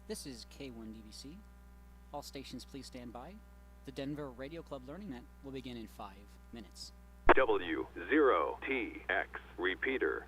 This is K1DBC. All stations please stand by. The Denver Radio Club Learning Net will begin in 5 minutes. W0TX repeater.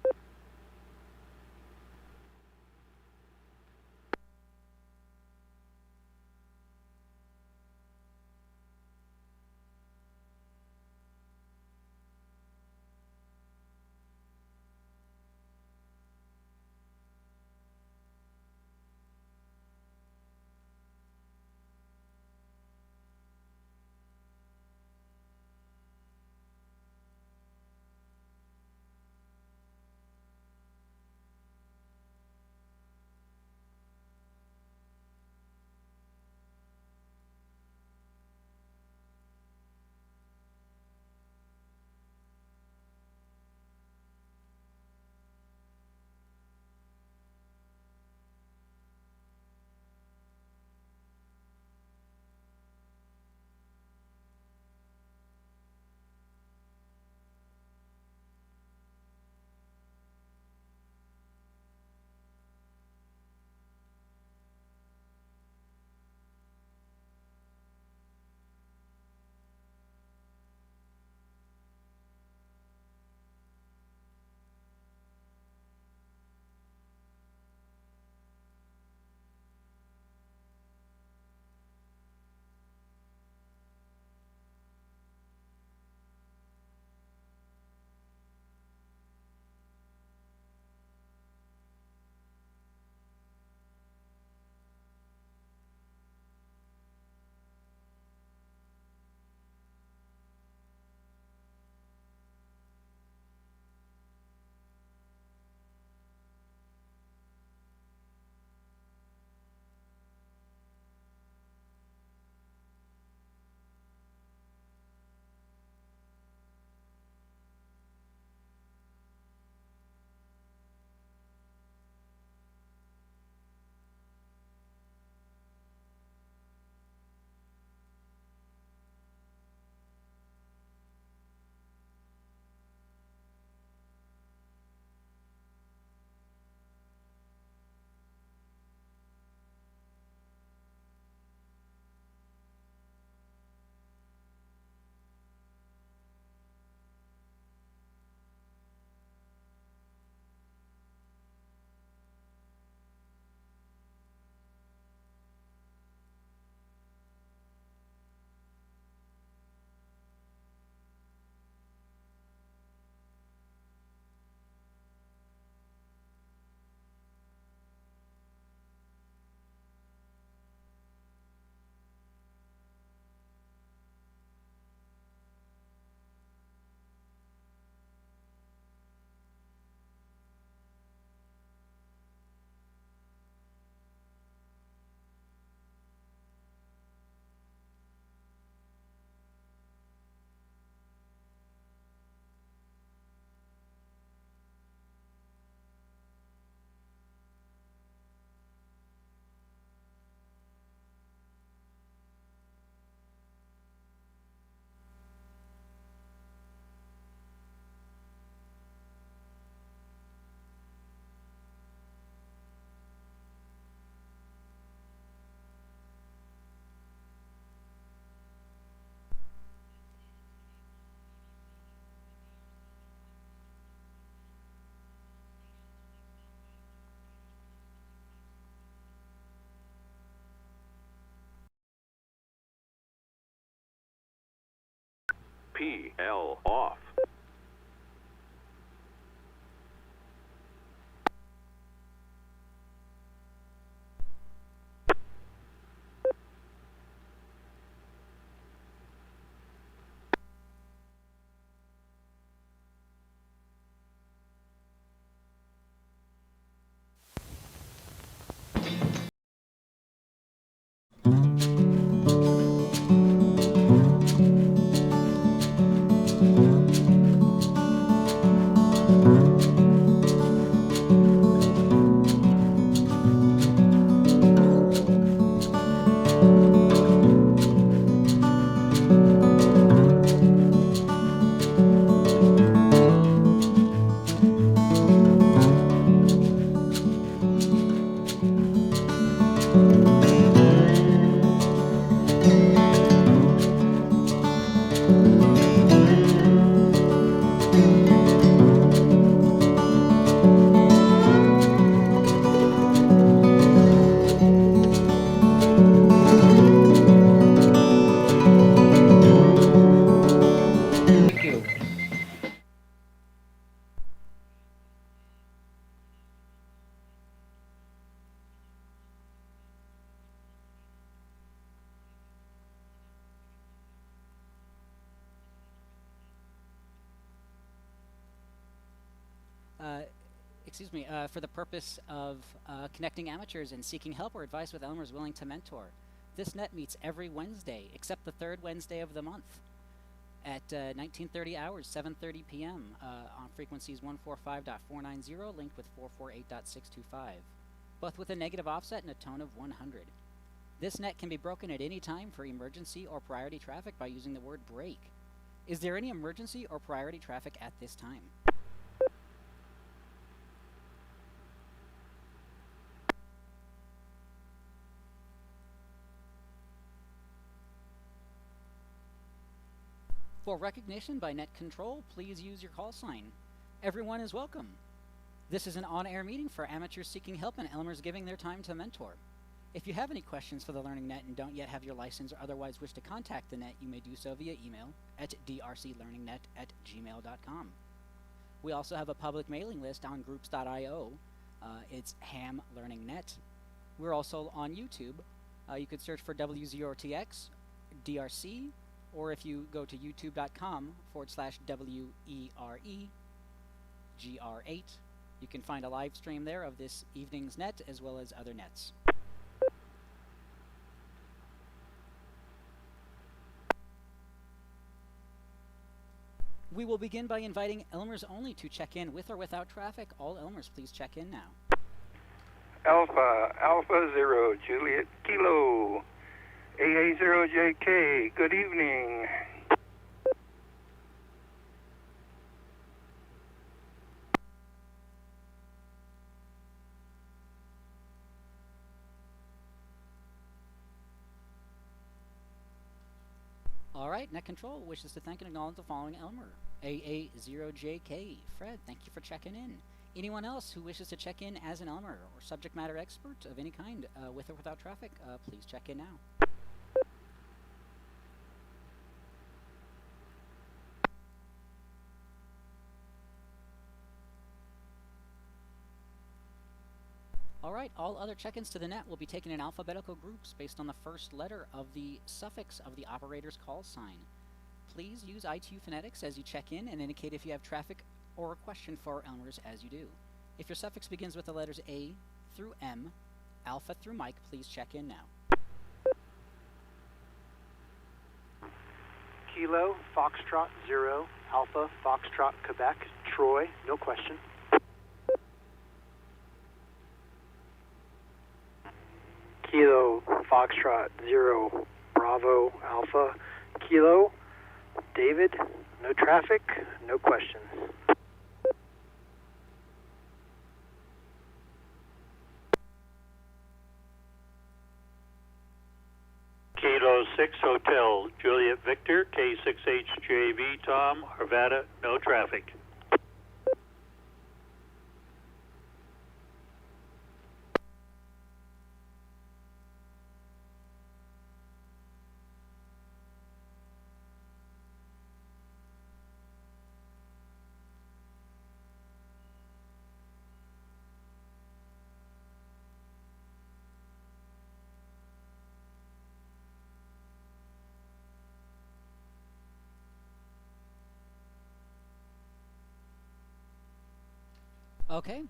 PL off. for the purpose of connecting amateurs and seeking help or advice with Elmers willing to mentor. This net meets every Wednesday, except the third Wednesday of the month, at 1930 hours, 7:30 p.m. On frequencies 145.490, linked with 448.625, both with a negative offset and a tone of 100. This net can be broken at any time for emergency or priority traffic by using the word break. Is there any emergency or priority traffic at this time? For recognition by net control, please use your call sign. Everyone is welcome. This is an on-air meeting for amateurs seeking help and Elmers giving their time to mentor. If you have any questions for the Learning Net and don't yet have your license or otherwise wish to contact the net, you may do so via email at drclearningnet@gmail.com. We also have a public mailing list on groups.io. It's HAM Learning Net. We're also on YouTube. You could search for W0TX DRC, or if you go to youtube.com/WEREGR8, you can find a live stream there of this evening's net as well as other nets. We will begin by inviting Elmers only to check in with or without traffic. All Elmers, please check in now. Alpha 0, Juliet Kilo, AA0JK, good evening. All right, Net Control wishes to thank and acknowledge the following Elmer. AA0JK. Fred, thank you for checking in. Anyone else who wishes to check in as an Elmer or subject matter expert of any kind, with or without traffic, please check in now. All right, all other check-ins to the net will be taken in alphabetical groups based on the first letter of the suffix of the operator's call sign. Please use ITU phonetics as you check in and indicate if you have traffic or a question for Elmers as you do. If your suffix begins with the letters A through M, Alpha through Mike, please check in now. Kilo, Foxtrot 0, Alpha, Foxtrot, Quebec, Troy, no question. Kilo, Foxtrot 0, Bravo, Alpha, Kilo, David, no traffic, no questions. Kilo 6 Hotel, Juliet Victor, K6HJV Tom, Arvada, no traffic. Okay,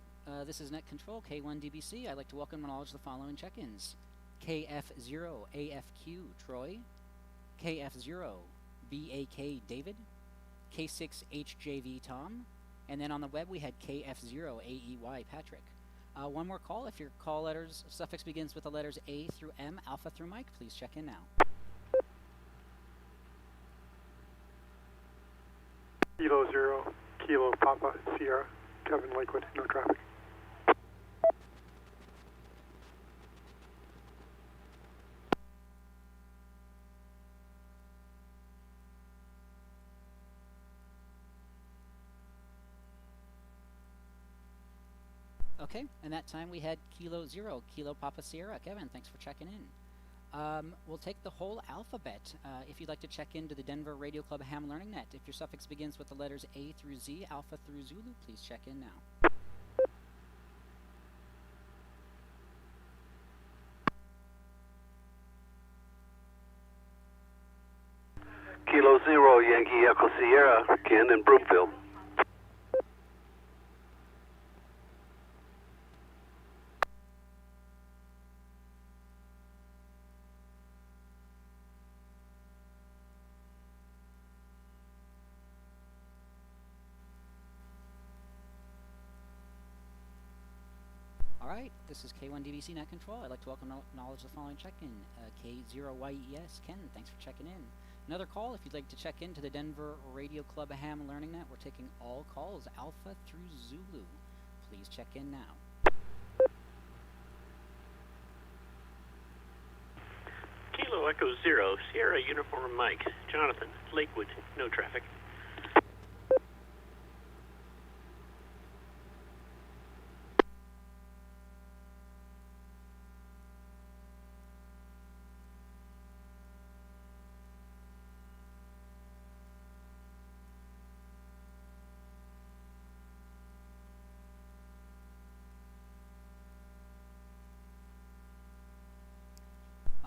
this is Net Control, K1DBC. I'd like to welcome and acknowledge the following check-ins. KF0AFQ Troy, KF0BAK David, K6HJV Tom, and then on the web we had KF0AEY Patrick. One more call. If your call letters suffix begins with the letters A through M, Alpha through Mike, please check in now. Kilo 0, Kilo Papa Sierra, Kevin Lakewood, no traffic. Okay, and that time we had Kilo 0, Kilo Papa Sierra. Kevin, thanks for checking in. We'll take the whole alphabet. If you'd like to check into the Denver Radio Club Ham Learning Net, if your suffix begins with the letters A through Z, Alpha through Zulu, please check in now. Kilo 0, Yankee Echo Sierra, Ken in Brookville. right, this is K1DBC Net Control. I'd like to welcome acknowledge the following check-in. K0YES, Ken, thanks for checking in. Another call if you'd like to check into the Denver Radio Club Ham Learning Net. We're taking all calls, Alpha through Zulu. Please check in now. Kilo Echo 0, Sierra Uniform Mike. Jonathan, Lakewood, no traffic.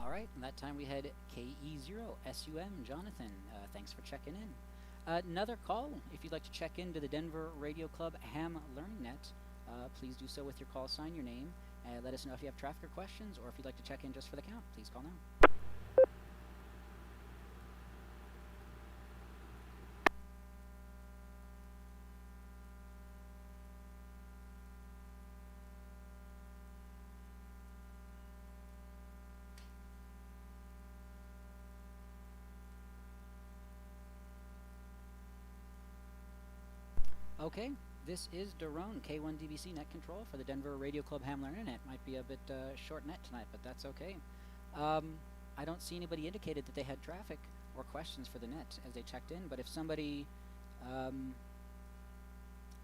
Alright, and that time we had KE0, s.t.e.m, Jonathan. Thanks for checking in. Another call, if you'd like to check into the Denver Radio Club Ham Learning Net, please do so with your call sign, your name, and let us know if you have traffic or questions, or if you'd like to check in just for the count, please call now. Okay, this is Daron, K1DBC Net Control for the Denver Radio Club Ham Learning Net. Might be a bit short net tonight, but that's okay. I don't see anybody indicated that they had traffic or questions for the net as they checked in, but if somebody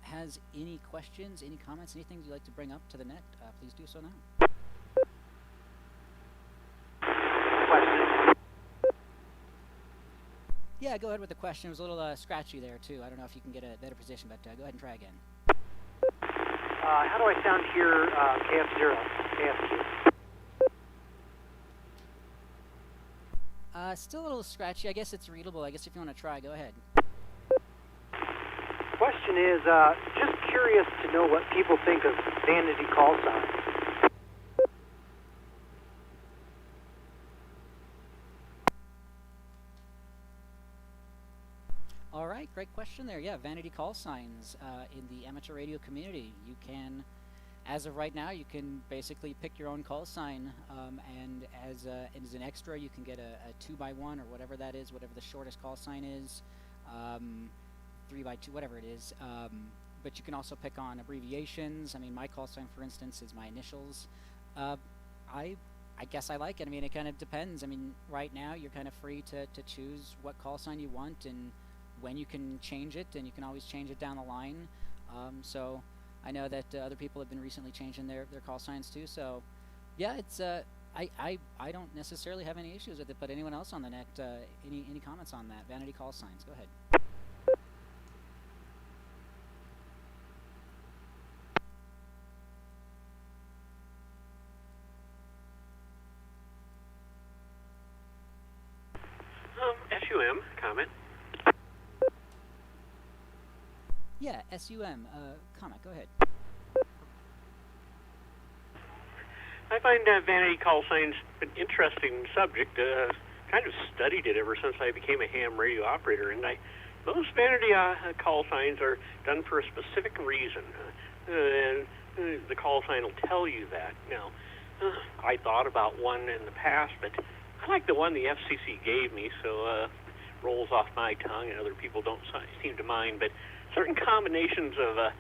has any questions, any comments, anything you'd like to bring up to the net, please do so now. Yeah, go ahead with the question. It was a little scratchy there, too. I don't know if you can get a better position, but go ahead and try again. How do I sound here, KF0, KF2? Still a little scratchy. I guess it's readable. I guess if you want to try, go ahead. Question is, just curious to know what people think of vanity call signs. All right, great question there. Yeah, vanity call signs in the amateur radio community. You can, as of right now, you can basically pick your own call sign, and as an extra, you can get a 2x1 or whatever that is, whatever the shortest call sign is, 3x2, whatever it is. But you can also pick on abbreviations. I mean, my call sign, for instance, is my initials. I guess I like it. I mean, it kind of depends. I mean, right now, you're kind of free to choose what call sign you want and when you can change it, and you can always change it down the line. So I know that other people have been recently changing their call signs too. So yeah, it's I don't necessarily have any issues with it, but anyone else on the net, any comments on that? Vanity call signs, go ahead. S.t.e.m, comment. Yeah, s.t.e.m, comment, go ahead. I find vanity call signs an interesting subject. Kind of studied it ever since I became a ham radio operator, and most vanity call signs are done for a specific reason. And the call sign will tell you that. Now, I thought about one in the past, but I like the one the FCC gave me, so rolls off my tongue, and other people don't seem to mind. But certain combinations of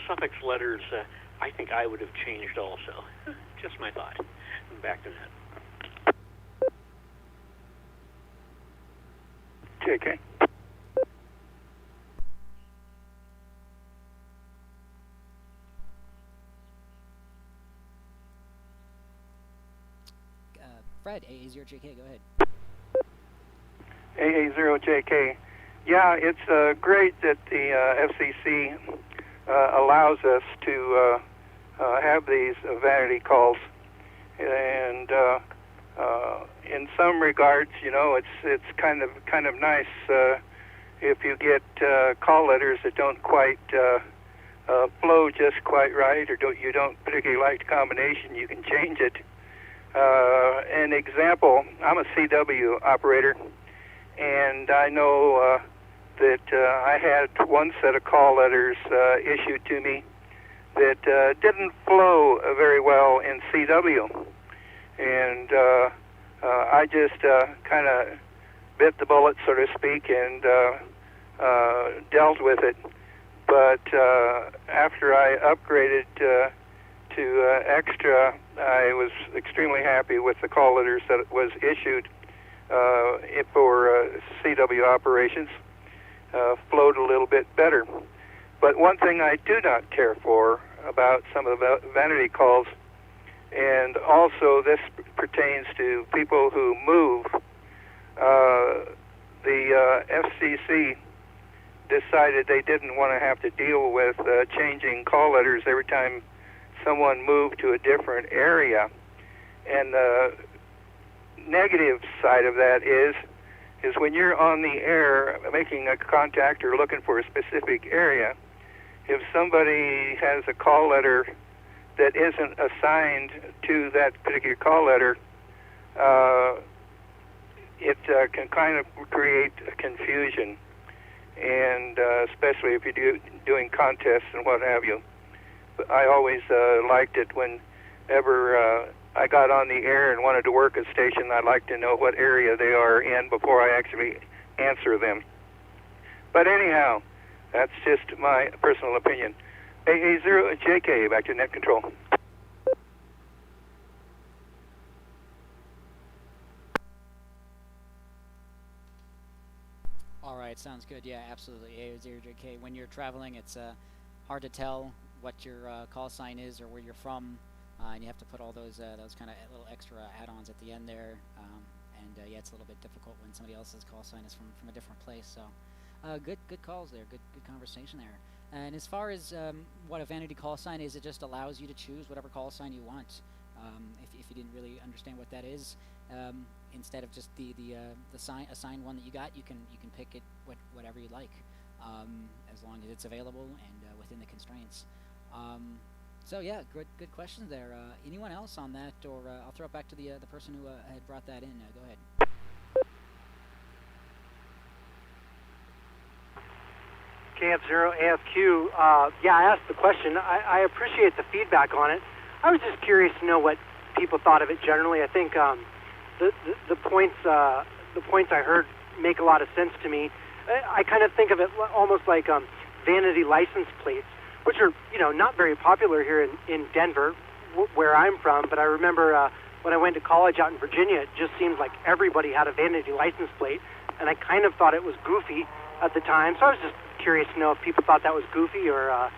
suffix letters, I think I would have changed also. Just my thought. Back to that. JK. Fred, AA0JK, go ahead. AA0JK. Yeah, it's great that the FCC allows us to have these vanity calls, and in some regards, you know, it's kind of nice if you get call letters that don't quite flow just quite right, or you don't particularly like the combination. You can change it. An example: I'm a CW operator, and I know that I had one set of call letters issued to me that didn't flow very well in CW. And I just kind of bit the bullet, so to speak, and dealt with it. But after I upgraded to Extra, I was extremely happy with the call letters that was issued for CW operations. Flowed a little bit better. But one thing I do not care for about some of the vanity calls, and also this pertains to people who move, the FCC decided they didn't want to have to deal with changing call letters every time someone moved to a different area. And the negative side of that is when you're on the air making a contact or looking for a specific area, if somebody has a call letter that isn't assigned to that particular call letter, it can kind of create a confusion, and especially if you're doing contests and what have you. But I always liked it whenever I got on the air and wanted to work a station. I'd like to know what area they are in before I actually answer them. But anyhow, that's just my personal opinion. AA0JK, back to net control. All right, sounds good. Yeah, absolutely. AA0JK. When you're traveling, it's hard to tell what your call sign is or where you're from, and you have to put all those kind of little extra add-ons at the end there. And yeah, it's a little bit difficult when somebody else's call sign is from a different place. So. Good calls there. Good conversation there. And as far as what a vanity call sign is, it just allows you to choose whatever call sign you want. If you didn't really understand what that is, instead of just the assigned one that you got, you can pick it whatever you like, as long as it's available and within the constraints. So yeah, good questions there. Anyone else on that, or I'll throw it back to the person who had brought that in. Go ahead. KF0AFQ, yeah, I asked the question. I appreciate the feedback on it. I was just curious to know what people thought of it generally. I think the points I heard make a lot of sense to me. I kind of think of it almost like vanity license plates, which are not very popular here in Denver, where I'm from. But I remember when I went to college out in Virginia, it just seemed like everybody had a vanity license plate, and I kind of thought it was goofy at the time. So I was just curious to know if people thought that was goofy or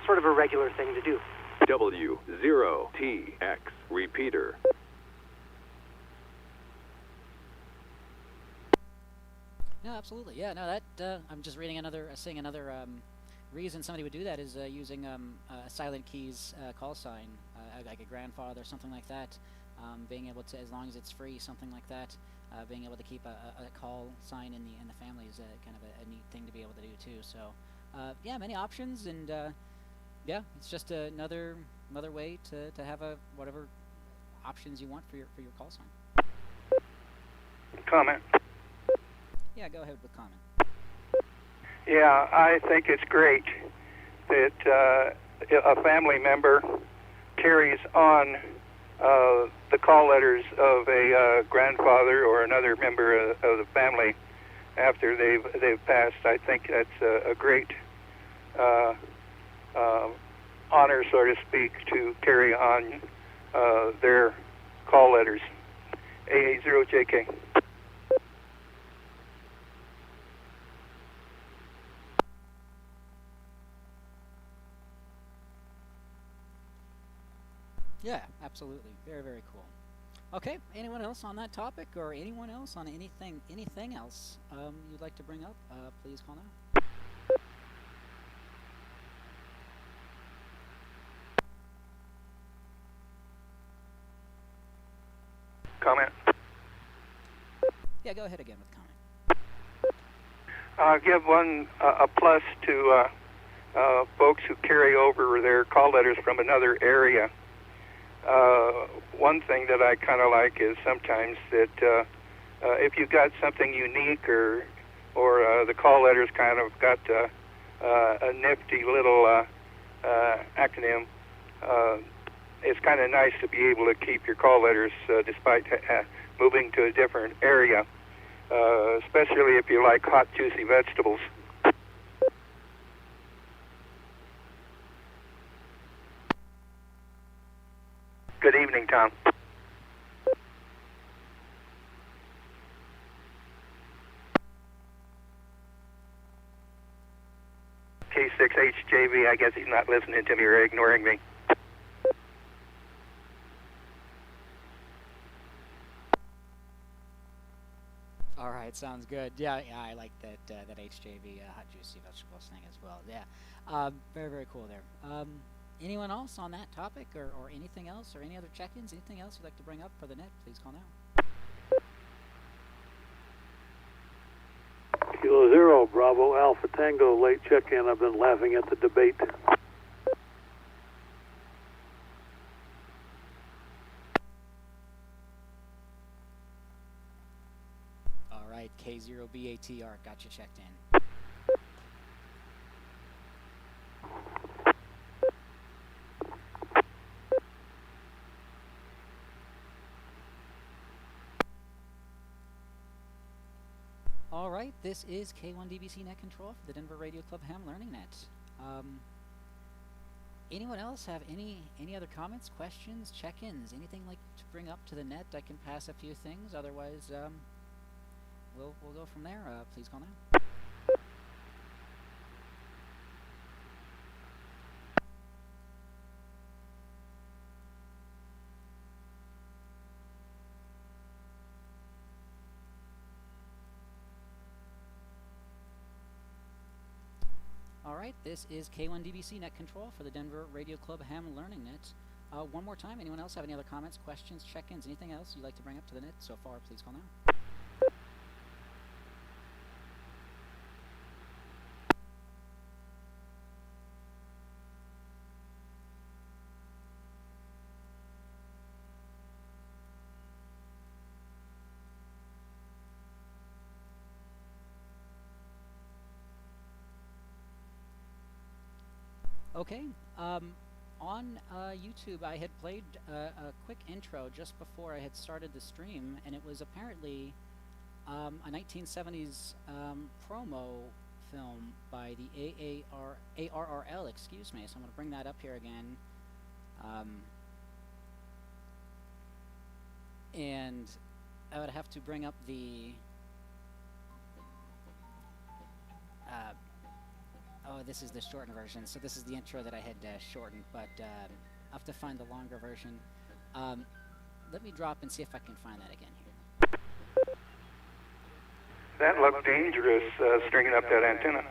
sort of a regular thing to do. W0TX repeater. No, absolutely. Yeah, no, that I'm just seeing another reason somebody would do that is using a silent keys call sign, like a grandfather, something like that. Being able to, as long as it's free, something like that. Being able to keep a call sign in the family is kind of a neat thing to be able to do too. So, yeah, many options, and yeah, it's just another way to have whatever options you want for your call sign. Comment. Yeah, go ahead with comment. Yeah, I think it's great that a family member carries on the call letters of a grandfather or another member of the family after they've passed. I think that's a great honor, so to speak, to carry on their call letters. AA0JK. Yeah, absolutely. Very, very cool. Okay, anyone else on that topic, or anyone else on anything else you'd like to bring up? Please call now. Comment. Yeah, go ahead again with comment. I'll give a plus to folks who carry over their call letters from another area. One thing that I kind of like is sometimes that if you've got something unique or the call letters kind of got a nifty little acronym, it's kind of nice to be able to keep your call letters despite moving to a different area, especially if you like hot, juicy vegetables. Good evening, Tom. K6HJV, I guess he's not listening to me or ignoring me. All right, sounds good. Yeah, I like that that HJV hot juicy vegetables thing as well. Yeah, very, very cool there. Anyone else on that topic, or anything else, or any other check-ins? Anything else you'd like to bring up for the net? Please call now. Kilo Zero, Bravo Alpha Tango, late check-in. I've been laughing at the debate. All right, K0BATR, got you checked in. All right, this is K1DBC Net Control for the Denver Radio Club Ham Learning Net. Anyone else have any other comments, questions, check-ins, anything like to bring up to the net? I can pass a few things. Otherwise, we'll go from there. Please call now. All right, this is K1DBC Net Control for the Denver Radio Club Ham Learning Net. One more time, anyone else have any other comments, questions, check-ins, anything else you'd like to bring up to the net so far, please call now. Okay, on YouTube I had played a quick intro just before I had started the stream, and it was apparently a 1970s promo film by the ARRL, excuse me, so I'm going to bring that up here again. And I would have to bring up the oh, this is the shortened version. So this is the intro that I had shortened, but I'll have to find the longer version. Let me drop and see if I can find that again here. That looked dangerous, stringing up that antenna.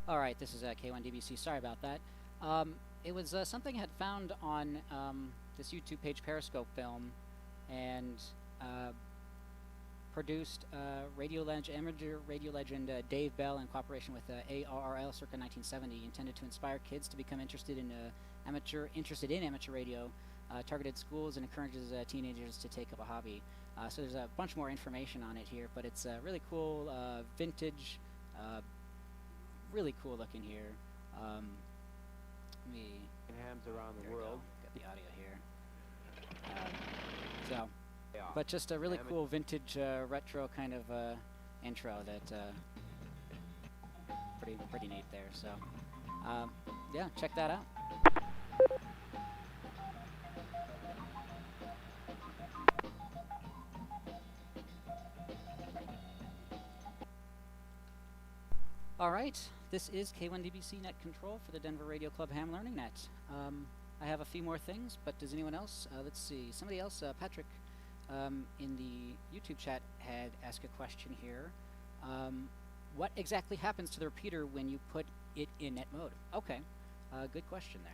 All right, this is K1DBC. Sorry about that. It was something I had found on this YouTube page, Periscope Film, and produced amateur radio legend Dave Bell in cooperation with ARRL circa 1970, intended to inspire kids to become interested in amateur radio, targeted schools, and encourages teenagers to take up a hobby. So there's a bunch more information on it here, but it's really cool, vintage. Really cool looking here. Let me hams around the world. Got the audio here. But just a really cool vintage retro kind of intro that pretty neat there. So yeah, check that out. All right, this is K1DBC Net Control for the Denver Radio Club Ham Learning Net. I have a few more things, but does anyone else? Let's see. Somebody else, Patrick, in the YouTube chat had asked a question here. what exactly happens to the repeater when you put it in net mode? Okay, good question there.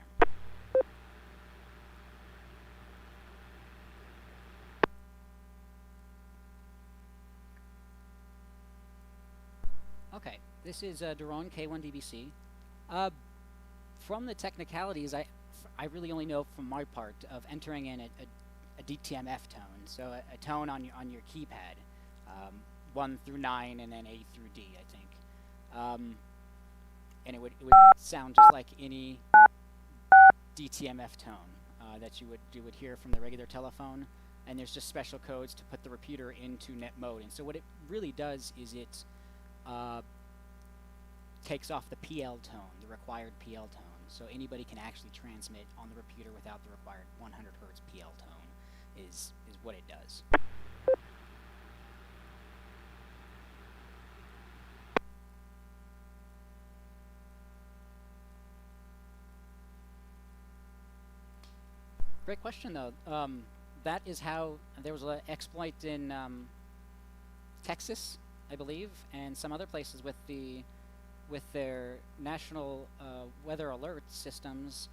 Okay, this is Daron K1DBC. From the technicalities, I really only know from my part of entering in a DTMF tone, so a tone on your keypad, 1 through 9 and then A through D, I think, and it would sound just like any DTMF tone that you would hear from the regular telephone, and there's just special codes to put the repeater into net mode. And so what it really does is it takes off the PL tone, the required PL tone, so anybody can actually transmit on the repeater without the required 100 hertz PL tone is what it does. Great question, though. That is how there was an exploit in Texas, I believe, and some other places with their national weather alert systems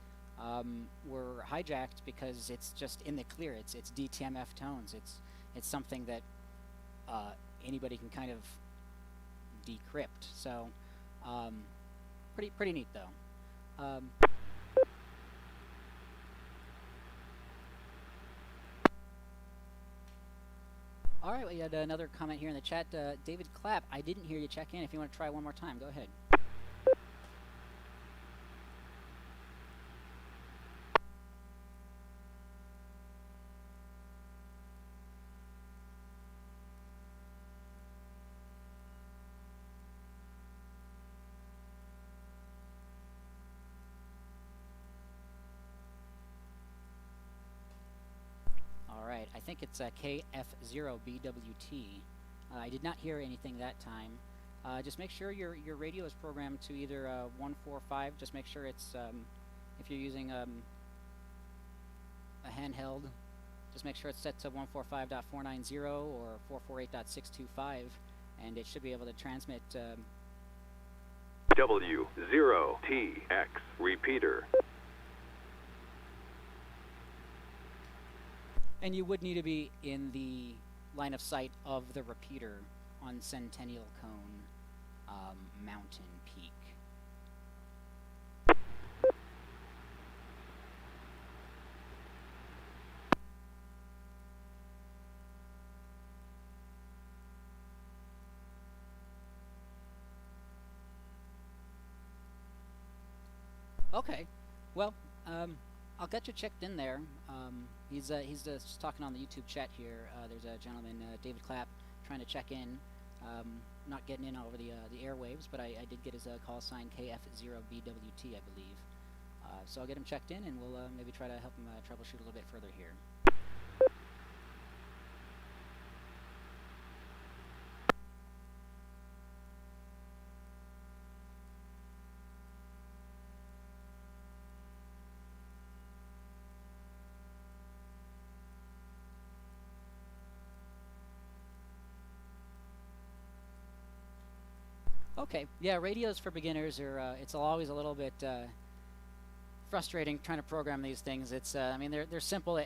were hijacked because it's just in the clear. It's DTMF tones. It's something that anybody can kind of decrypt. So pretty neat, though. All right, we had another comment here in the chat. David Clapp, I didn't hear you check in. If you want to try one more time, go ahead. I think it's KF0BWT. I did not hear anything that time. Just make sure your radio is programmed to either 145. Just make sure it's if you're using a handheld, just make sure it's set to 145.490 or 448.625, and it should be able to transmit. W0TX repeater. And you would need to be in the line of sight of the repeater on Centennial Cone Mountain Peak. Okay, well, I'll get you checked in there. He's just talking on the YouTube chat here. There's a gentleman, David Clapp, trying to check in. Not getting in over the airwaves, but I did get his call sign KF0BWT, I believe. So I'll get him checked in, and we'll maybe try to help him troubleshoot a little bit further here. Okay, yeah, radios for beginners are, it's always a little bit frustrating trying to program these things. It's, I mean, they're simple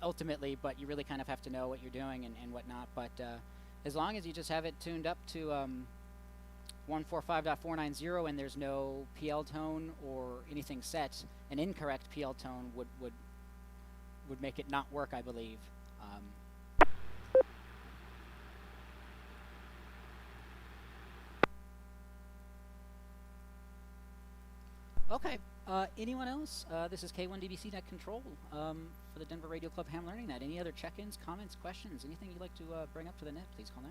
ultimately, but you really kind of have to know what you're doing and whatnot. But as long as you just have it tuned up to 145.490 and there's no PL tone or anything set, an incorrect PL tone would make it not work, I believe. Okay, anyone else? This is K1DBC Net Control for the Denver Radio Club Ham Learning Net. Any other check-ins, comments, questions, anything you'd like to bring up to the net, please call now.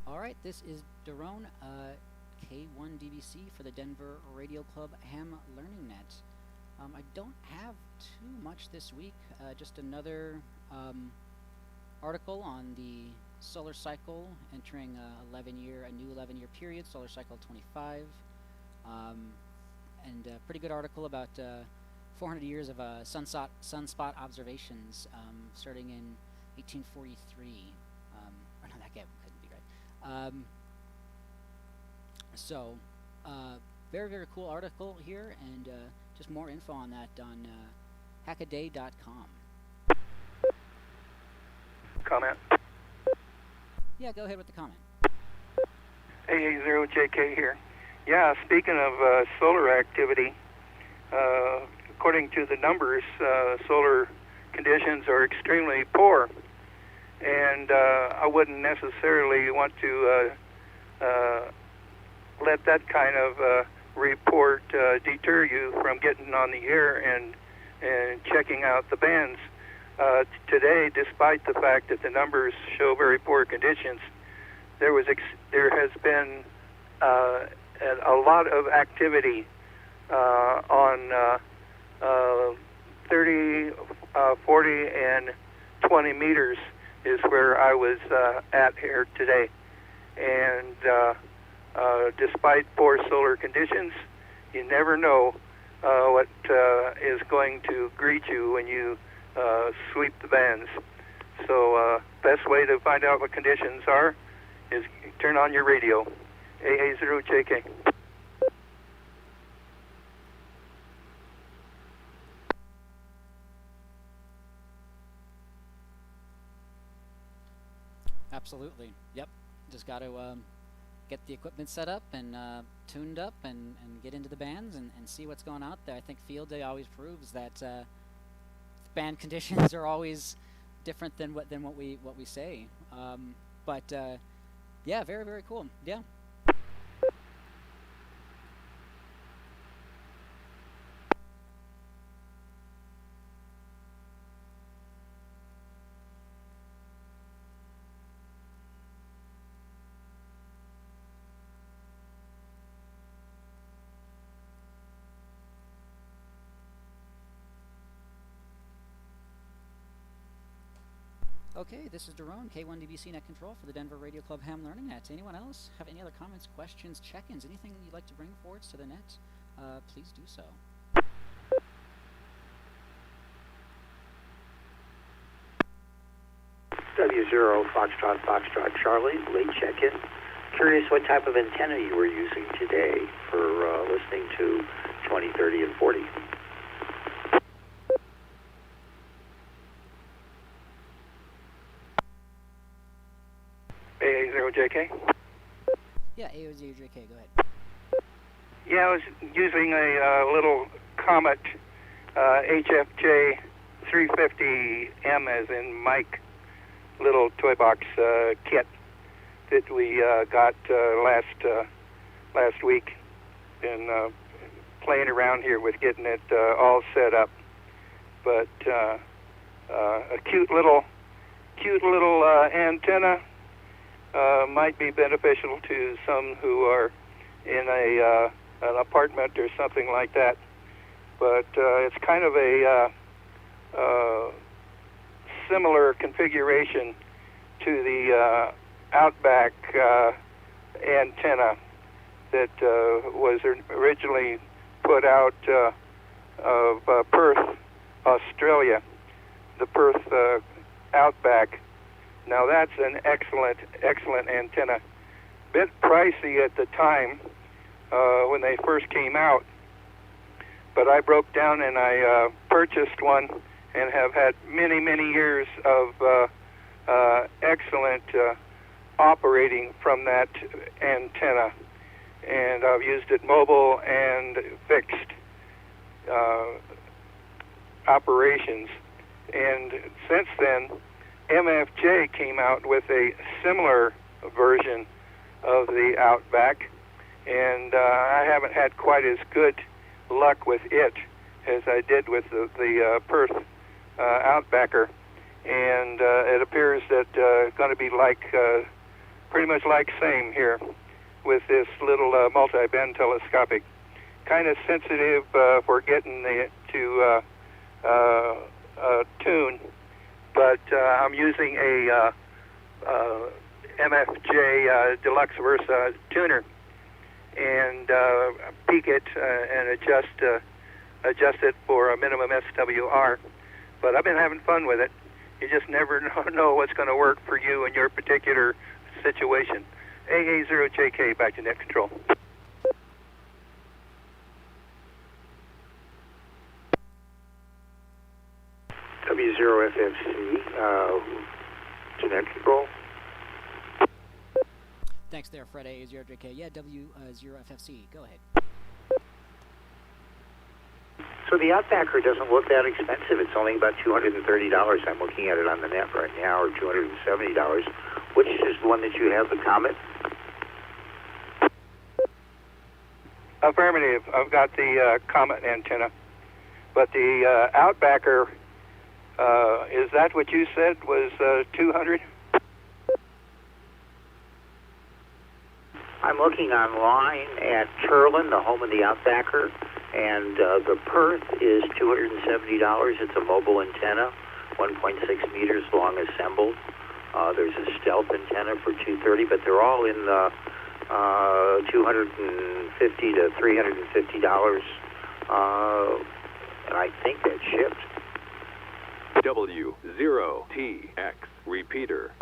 All right, this is Daron, K1DBC for the Denver Radio Club Ham Learning Net. I don't have too much this week. Just another article on the solar cycle entering a new 11-year period, solar cycle 25, and a pretty good article about 400 years of sunspot observations starting in 1843. No, that couldn't be right. So, very, very cool article here, and just more info on that on hackaday.com. Comment? Yeah, go ahead with the comment. AA0JK here. Yeah, speaking of solar activity, according to the numbers, solar conditions are extremely poor, and I wouldn't necessarily want to let that kind of report deter you from getting on the air and checking out the bands. Today, despite the fact that the numbers show very poor conditions, there has been a lot of activity on 30, 40, and 20 meters is where I was at here today. And despite poor solar conditions, you never know what is going to greet you when you sweep the bands. So best way to find out what conditions are is turn on your radio. AA0JK. Absolutely. Yep. Just got to get the equipment set up and tuned up and get into the bands and see what's going out there. I think field day always proves that band conditions are always different than what we say. But yeah, very, very cool. Yeah. Okay, this is Daron, K1DBC Net Control for the Denver Radio Club Ham Learning Net. Anyone else have any other comments, questions, check-ins, anything you'd like to bring forwards to the net? Please do so. W0 Foxtrot Charlie, late check-in. Curious what type of antenna you were using today for listening to 20, 30, and 40. AA0JK? Yeah, AO0JK, go ahead. Yeah, I was using a little Comet HFJ 350M as in Mike little toy box kit that we got last week. Been playing around here with getting it all set up. But a cute little antenna might be beneficial to some who are in an apartment or something like that. But it's kind of a similar configuration to the Outback antenna that was originally put out of Perth, Australia, the Perth Outback. Now that's an excellent antenna. Bit pricey at the time when they first came out, but I broke down and I purchased one and have had many years of excellent operating from that antenna, and I've used it mobile and fixed operations. And since then, MFJ came out with a similar version of the Outback, and I haven't had quite as good luck with it as I did with the Perth Outbacker. And it appears that it's going to be like pretty much like same here with this little multi-band telescopic kind of sensitive for getting it to tune, but I'm using a MFJ Deluxe Versa tuner, and peak it and adjust it for a minimum SWR. But I've been having fun with it. You just never know what's going to work for you in your particular situation. AA0JK, back to net control. W0FFC, to net control. Thanks there, Fred. AA0JK. Yeah, W0FFC. Go ahead. So the Outbacker doesn't look that expensive. It's only about $230. I'm looking at it on the net right now, or $270. Which is the one that you have, the Comet? Affirmative. I've got the Comet antenna. But the Outbacker, is that what you said was 200? I'm looking online at Turlin, the home of the Outbacker, and the Perth is $270. It's a mobile antenna, 1.6 meters long assembled. There's a stealth antenna for $230, but they're all in the $250 to $350, and I think that shipped. W0TX repeater.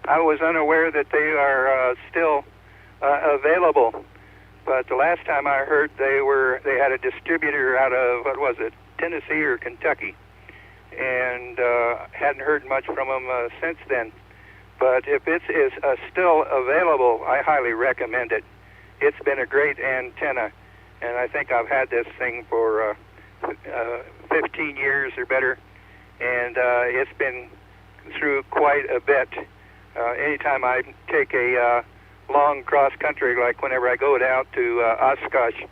I was unaware that they are still available, but the last time I heard they had a distributor out of, what was it, Tennessee or Kentucky, and hadn't heard much from them since then. But if it is still available, I highly recommend it. It's been a great antenna, and I think I've had this thing for 15 years or better, and it's been through quite a bit. Anytime I take a long cross country, like whenever I go out to Oshkosh,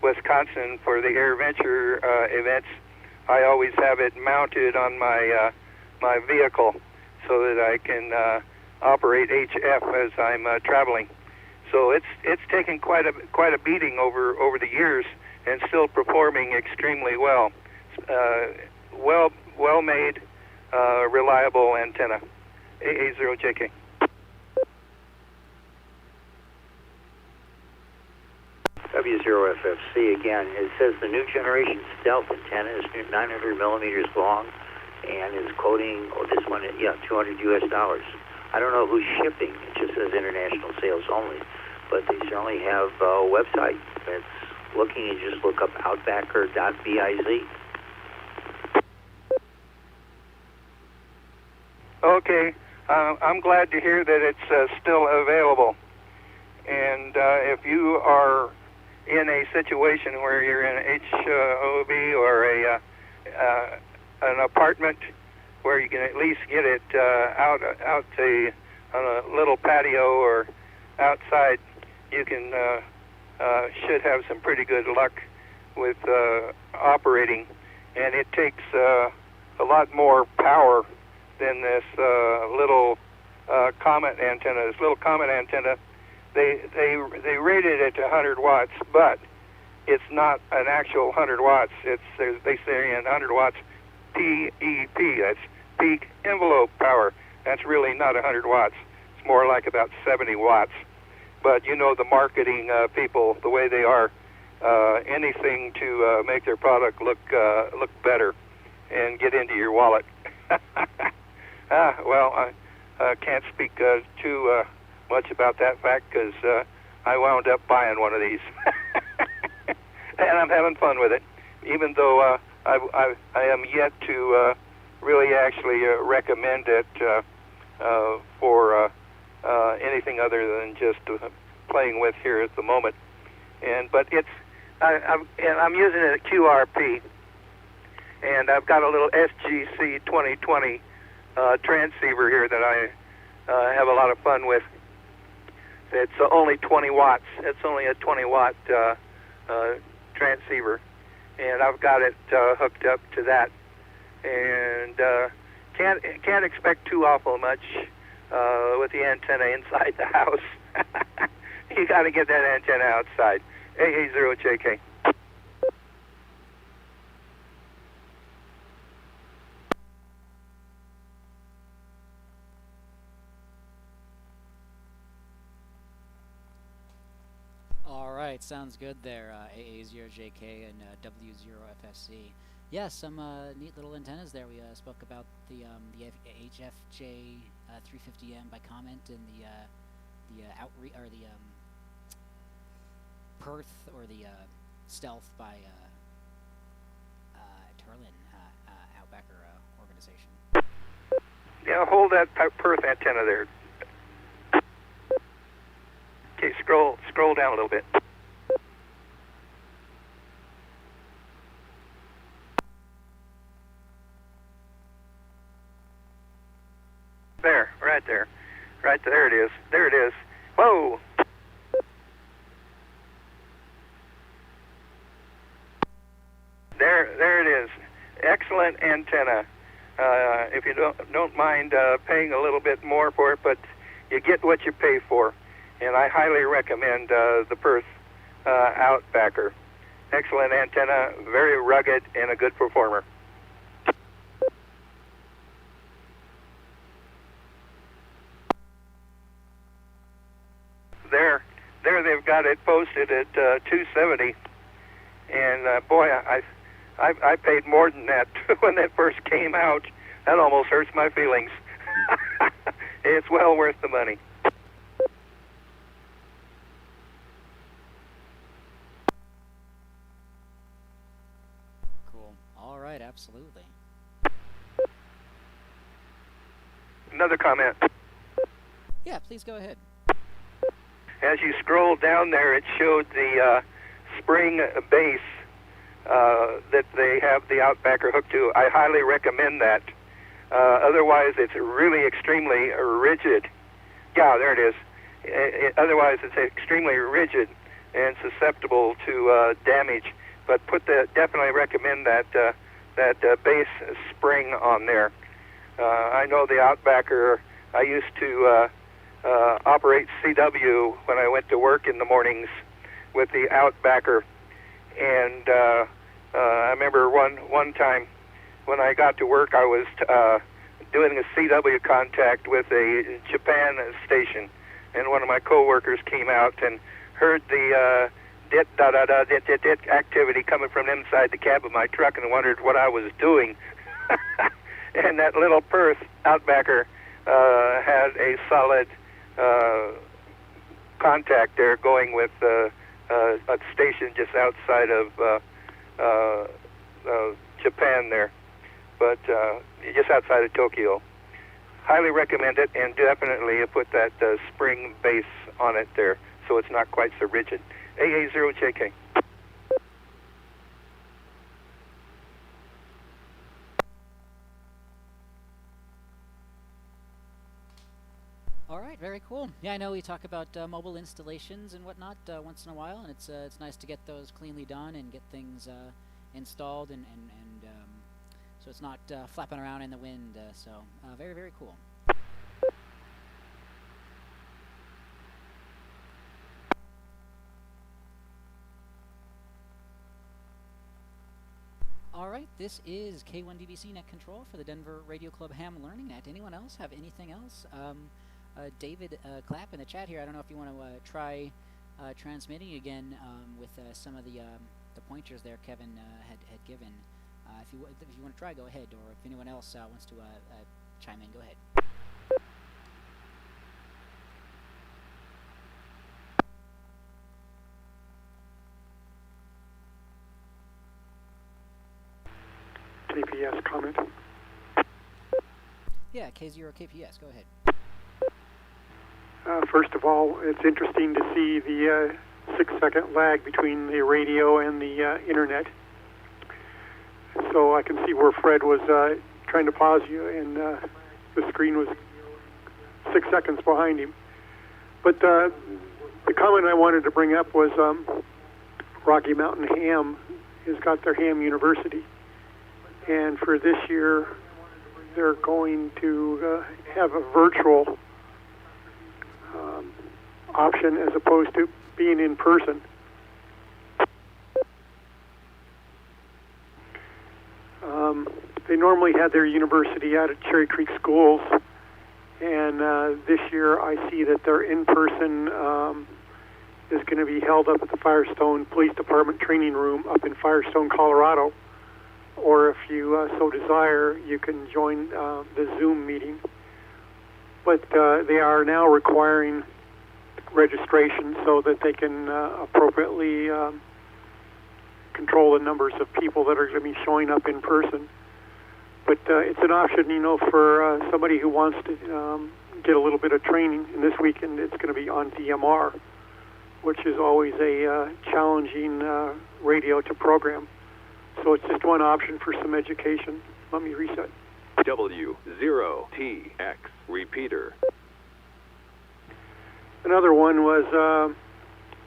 Wisconsin for the AirVenture events, I always have it mounted on my my vehicle so that I can operate HF as I'm traveling. So it's taken quite a beating over the years, and still performing extremely well. Well made, reliable antenna. AA0JK. W0FFC again. It says the new generation stealth antenna is 900 millimeters long and is quoting, this one, $200 US. I don't know who's shipping. It just says international sales only, but they certainly have a website that's looking. You just look up outbacker.biz. Okay, I'm glad to hear that it's still available. And if you are in a situation where you're in an HOV or an apartment where you can at least get it out to on a little patio or outside, you can should have some pretty good luck with operating. And it takes a lot more power than this little Comet antenna. This little Comet antenna, they rated it to 100 watts, but it's not an actual 100 watts. They say in 100 watts PEP. That's peak envelope power. That's really not 100 watts. It's more like about 70 watts. But you know the marketing people, the way they are, anything to make their product look better and get into your wallet. Well, I can't speak too much about that fact because I wound up buying one of these, and I'm having fun with it. Even though I am yet to really actually recommend it for anything other than just playing with here at the moment. But I'm using it at QRP, and I've got a little SGC 2020 transceiver here that I have a lot of fun with. It's only 20 watts. It's only a 20-watt transceiver, and I've got it hooked up to that. And can't expect too awful much with the antenna inside the house. You got to get that antenna outside. AA0JK. All right, sounds good there, AA0JK and W0FSC. Yeah, some neat little antennas there. We spoke about the HFJ 350M by Comment and the Perth or the Stealth by Turlin Outbacker organization. Yeah, hold that Perth antenna there. Okay, scroll down a little bit. There, right there. Right there it is. There it is. Whoa! There it is. Excellent antenna. If you don't mind paying a little bit more for it, but you get what you pay for. And I highly recommend the Perth Outbacker. Excellent antenna, very rugged, and a good performer. There they've got it posted at 270, and boy, I paid more than that when that first came out. That almost hurts my feelings. It's well worth the money. Cool. All right, absolutely. Another comment. Yeah, please go ahead. As you scroll down there, it showed the spring base that they have the Outbacker hooked to. I highly recommend that. Otherwise, it's really extremely rigid. Yeah, there it is. Otherwise, it's extremely rigid and susceptible to damage. But definitely recommend that base spring on there. I know the Outbacker. I used to operate CW when I went to work in the mornings with the Outbacker, and I remember one time when I got to work, I was doing a CW contact with a Japan station, and one of my coworkers came out and heard the dit activity coming from inside the cab of my truck and wondered what I was doing. And that little Perth Outbacker had a solid contact there going with a station just outside of Japan there, but just outside of Tokyo. Highly recommend it, and definitely put that spring base on it there so it's not quite so rigid. AA0JK. All right, very cool. Yeah, I know we talk about mobile installations and whatnot once in a while, and it's nice to get those cleanly done and get things installed, and so it's not flapping around in the wind. So very, very cool. All right, this is K1DBC Net Control for the Denver Radio Club Ham Learning Net. Anyone else have anything else? David Clapp in the chat here. I don't know if you want to try transmitting again with some of the pointers there Kevin had given. If you want to try, go ahead. Or if anyone else wants to chime in, go ahead. KPS comment. Yeah, K0 KPS. Go ahead. First of all, it's interesting to see the 6-second lag between the radio and the internet. So I can see where Fred was trying to pause you, and the screen was 6 seconds behind him. But the comment I wanted to bring up was Rocky Mountain Ham has got their Ham University. And for this year, they're going to have a virtual option as opposed to being in person. they normally had their university out at Cherry Creek Schools, and this year I see that their in-person is going to be held up at the Firestone Police Department training room up in Firestone, Colorado. Or if you so desire, you can join the Zoom meeting. But they are now requiring registration so that they can appropriately control the numbers of people that are going to be showing up in person. But it's an option, you know, for somebody who wants to get a little bit of training. And this weekend it's going to be on DMR, which is always a challenging radio to program. So it's just one option for some education. Let me reset. W0TX repeater. Another one was a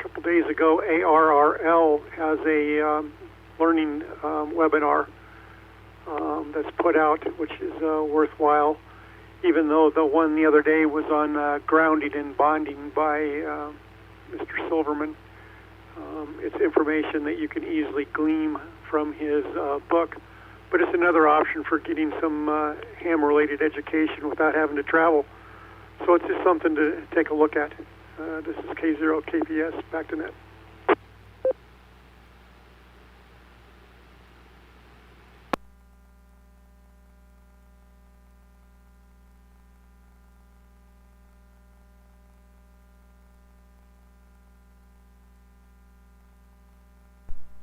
couple days ago, ARRL has a learning webinar that's put out, which is worthwhile, even though the one the other day was on grounding and bonding by Mr. Silverman. It's information that you can easily glean from his book, but it's another option for getting some ham-related education without having to travel. So it's just something to take a look at. This is K0KPS, back to net.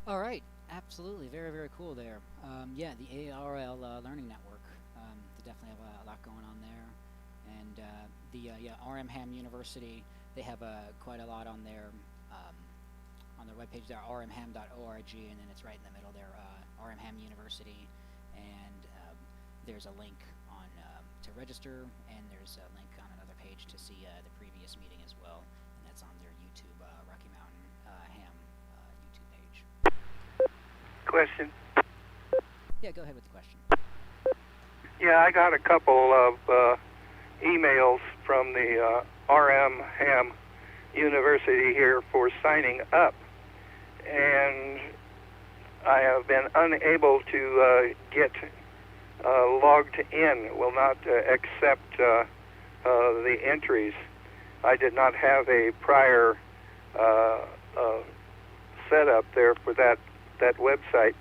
All right, absolutely, very, very cool there. Yeah, the ARL Learning Network. They definitely have a lot going on there, and the RMHAM University. They have quite a lot on their webpage there, rmham.org, and then it's right in the middle there, RMHAM University, and there's a link on to register, and there's a link on another page to see the previous meeting as well, and that's on their YouTube Rocky Mountain Ham YouTube page. Question? Yeah, go ahead with the question. Yeah, I got a couple of emails from the RMHAM University here for signing up, and I have been unable to get logged in, will not accept the entries. I did not have a prior setup there for that website,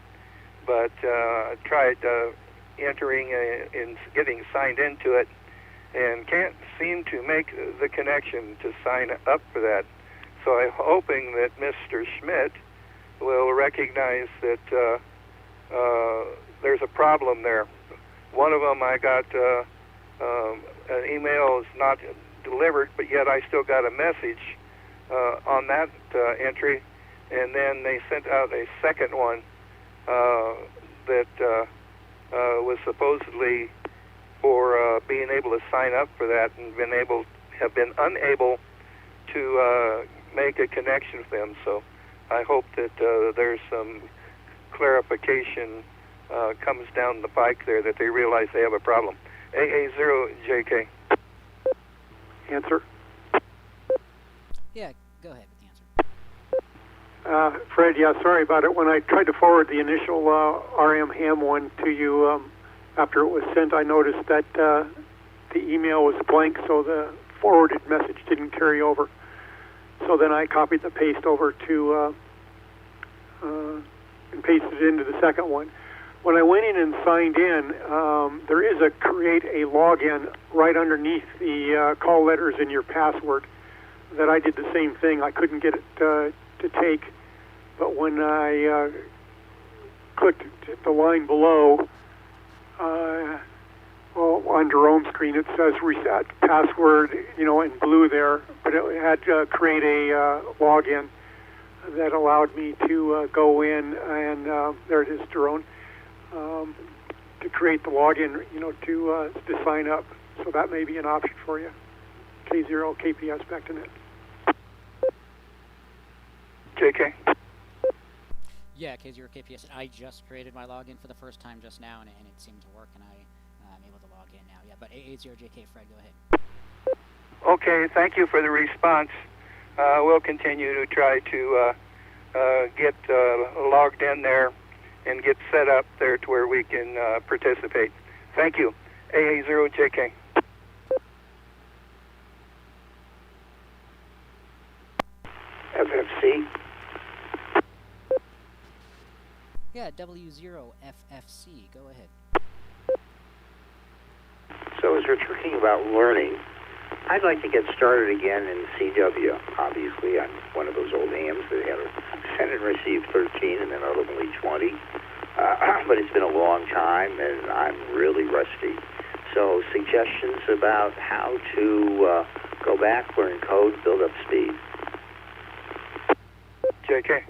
but tried entering and getting signed into it, and can't seem to make the connection to sign up for that. So I'm hoping that Mr. Schmidt will recognize that there's a problem there. One of them, I got an email is not delivered, but yet I still got a message on that entry, and then they sent out a second one that was supposedly for being able to sign up for that, and have been unable to make a connection with them. So I hope that there's some clarification comes down the pike there, that they realize they have a problem. AA0JK. Answer? Yeah, go ahead with the answer. Fred, yeah, sorry about it. When I tried to forward the initial RMHAM one to you, after it was sent, I noticed that the email was blank, so the forwarded message didn't carry over. So then I copied the paste over to and pasted it into the second one. When I went in and signed in, there is a create a login right underneath the call letters in your password. That I did the same thing. I couldn't get it to take, but when I clicked the line below, on Jerome's screen it says reset password, in blue there, but it had to create a login that allowed me to go in, and there it is, Jerome, to create the login, to sign up. So that may be an option for you. K0KPS, back to net. JK. Yeah, K0KPS. I just created my login for the first time just now, and it seemed to work, and I'm able to log in now. Yeah, but AA0JK, Fred, go ahead. Okay, thank you for the response. We'll continue to try to get logged in there and get set up there to where we can participate. Thank you. AA0JK. FFC. Yeah, W0FFC. Go ahead. So as we're talking about learning, I'd like to get started again in CW. Obviously, I'm one of those old hams that had a send and receive 13 and then ultimately 20. But it's been a long time, and I'm really rusty. So suggestions about how to go back, learn code, build up speed. JK.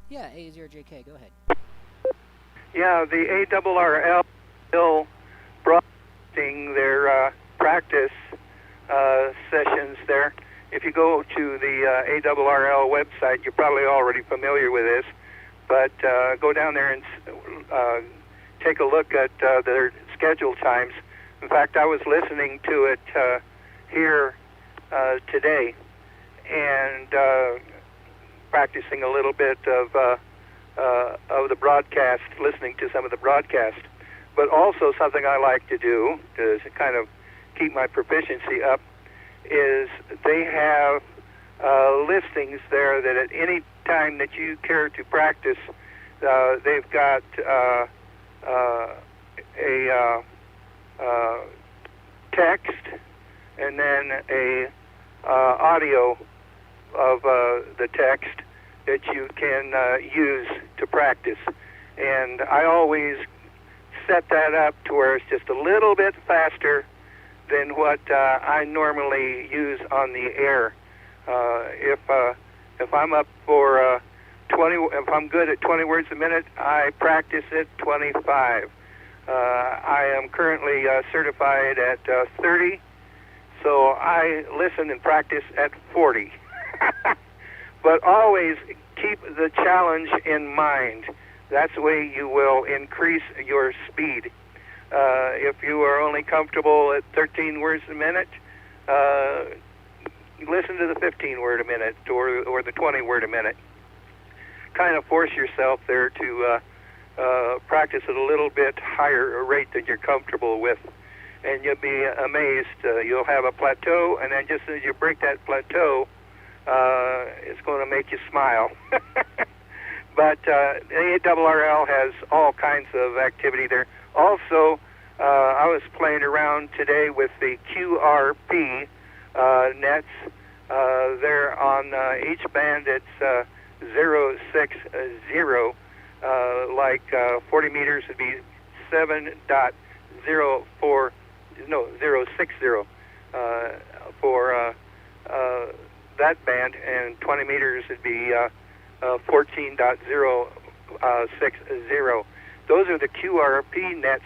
Yeah, A0JK, go ahead. Yeah, the ARRL still broadcasting their practice sessions there. If you go to the ARRL website, you're probably already familiar with this, but go down there and take a look at their schedule times. In fact, I was listening to it here today and practicing a little bit of the broadcast, listening to some of the broadcast. But also something I like to do to kind of keep my proficiency up is they have listings there that at any time that you care to practice, they've got a text and then a audio of the text that you can use to practice. And I always set that up to where it's just a little bit faster than what I normally use on the air. If I'm up for 20, if I'm good at 20 words a minute, I practice at 25. I am currently certified at 30, so I listen and practice at 40. But always keep the challenge in mind. That's the way you will increase your speed. If you are only comfortable at 13 words a minute, listen to the 15 word a minute or the 20 word a minute. Kind of force yourself there to practice at a little bit higher rate than you're comfortable with. And you'll be amazed. You'll have a plateau, and then just as you break that plateau, it's going to make you smile. But the ARRL has all kinds of activity there. Also, I was playing around today with the QRP nets. They're on each band. It's 060. Like 40 meters would be 7.04. No, 060 for that band, and 20 meters would be 14.060. Those are the QRP nets,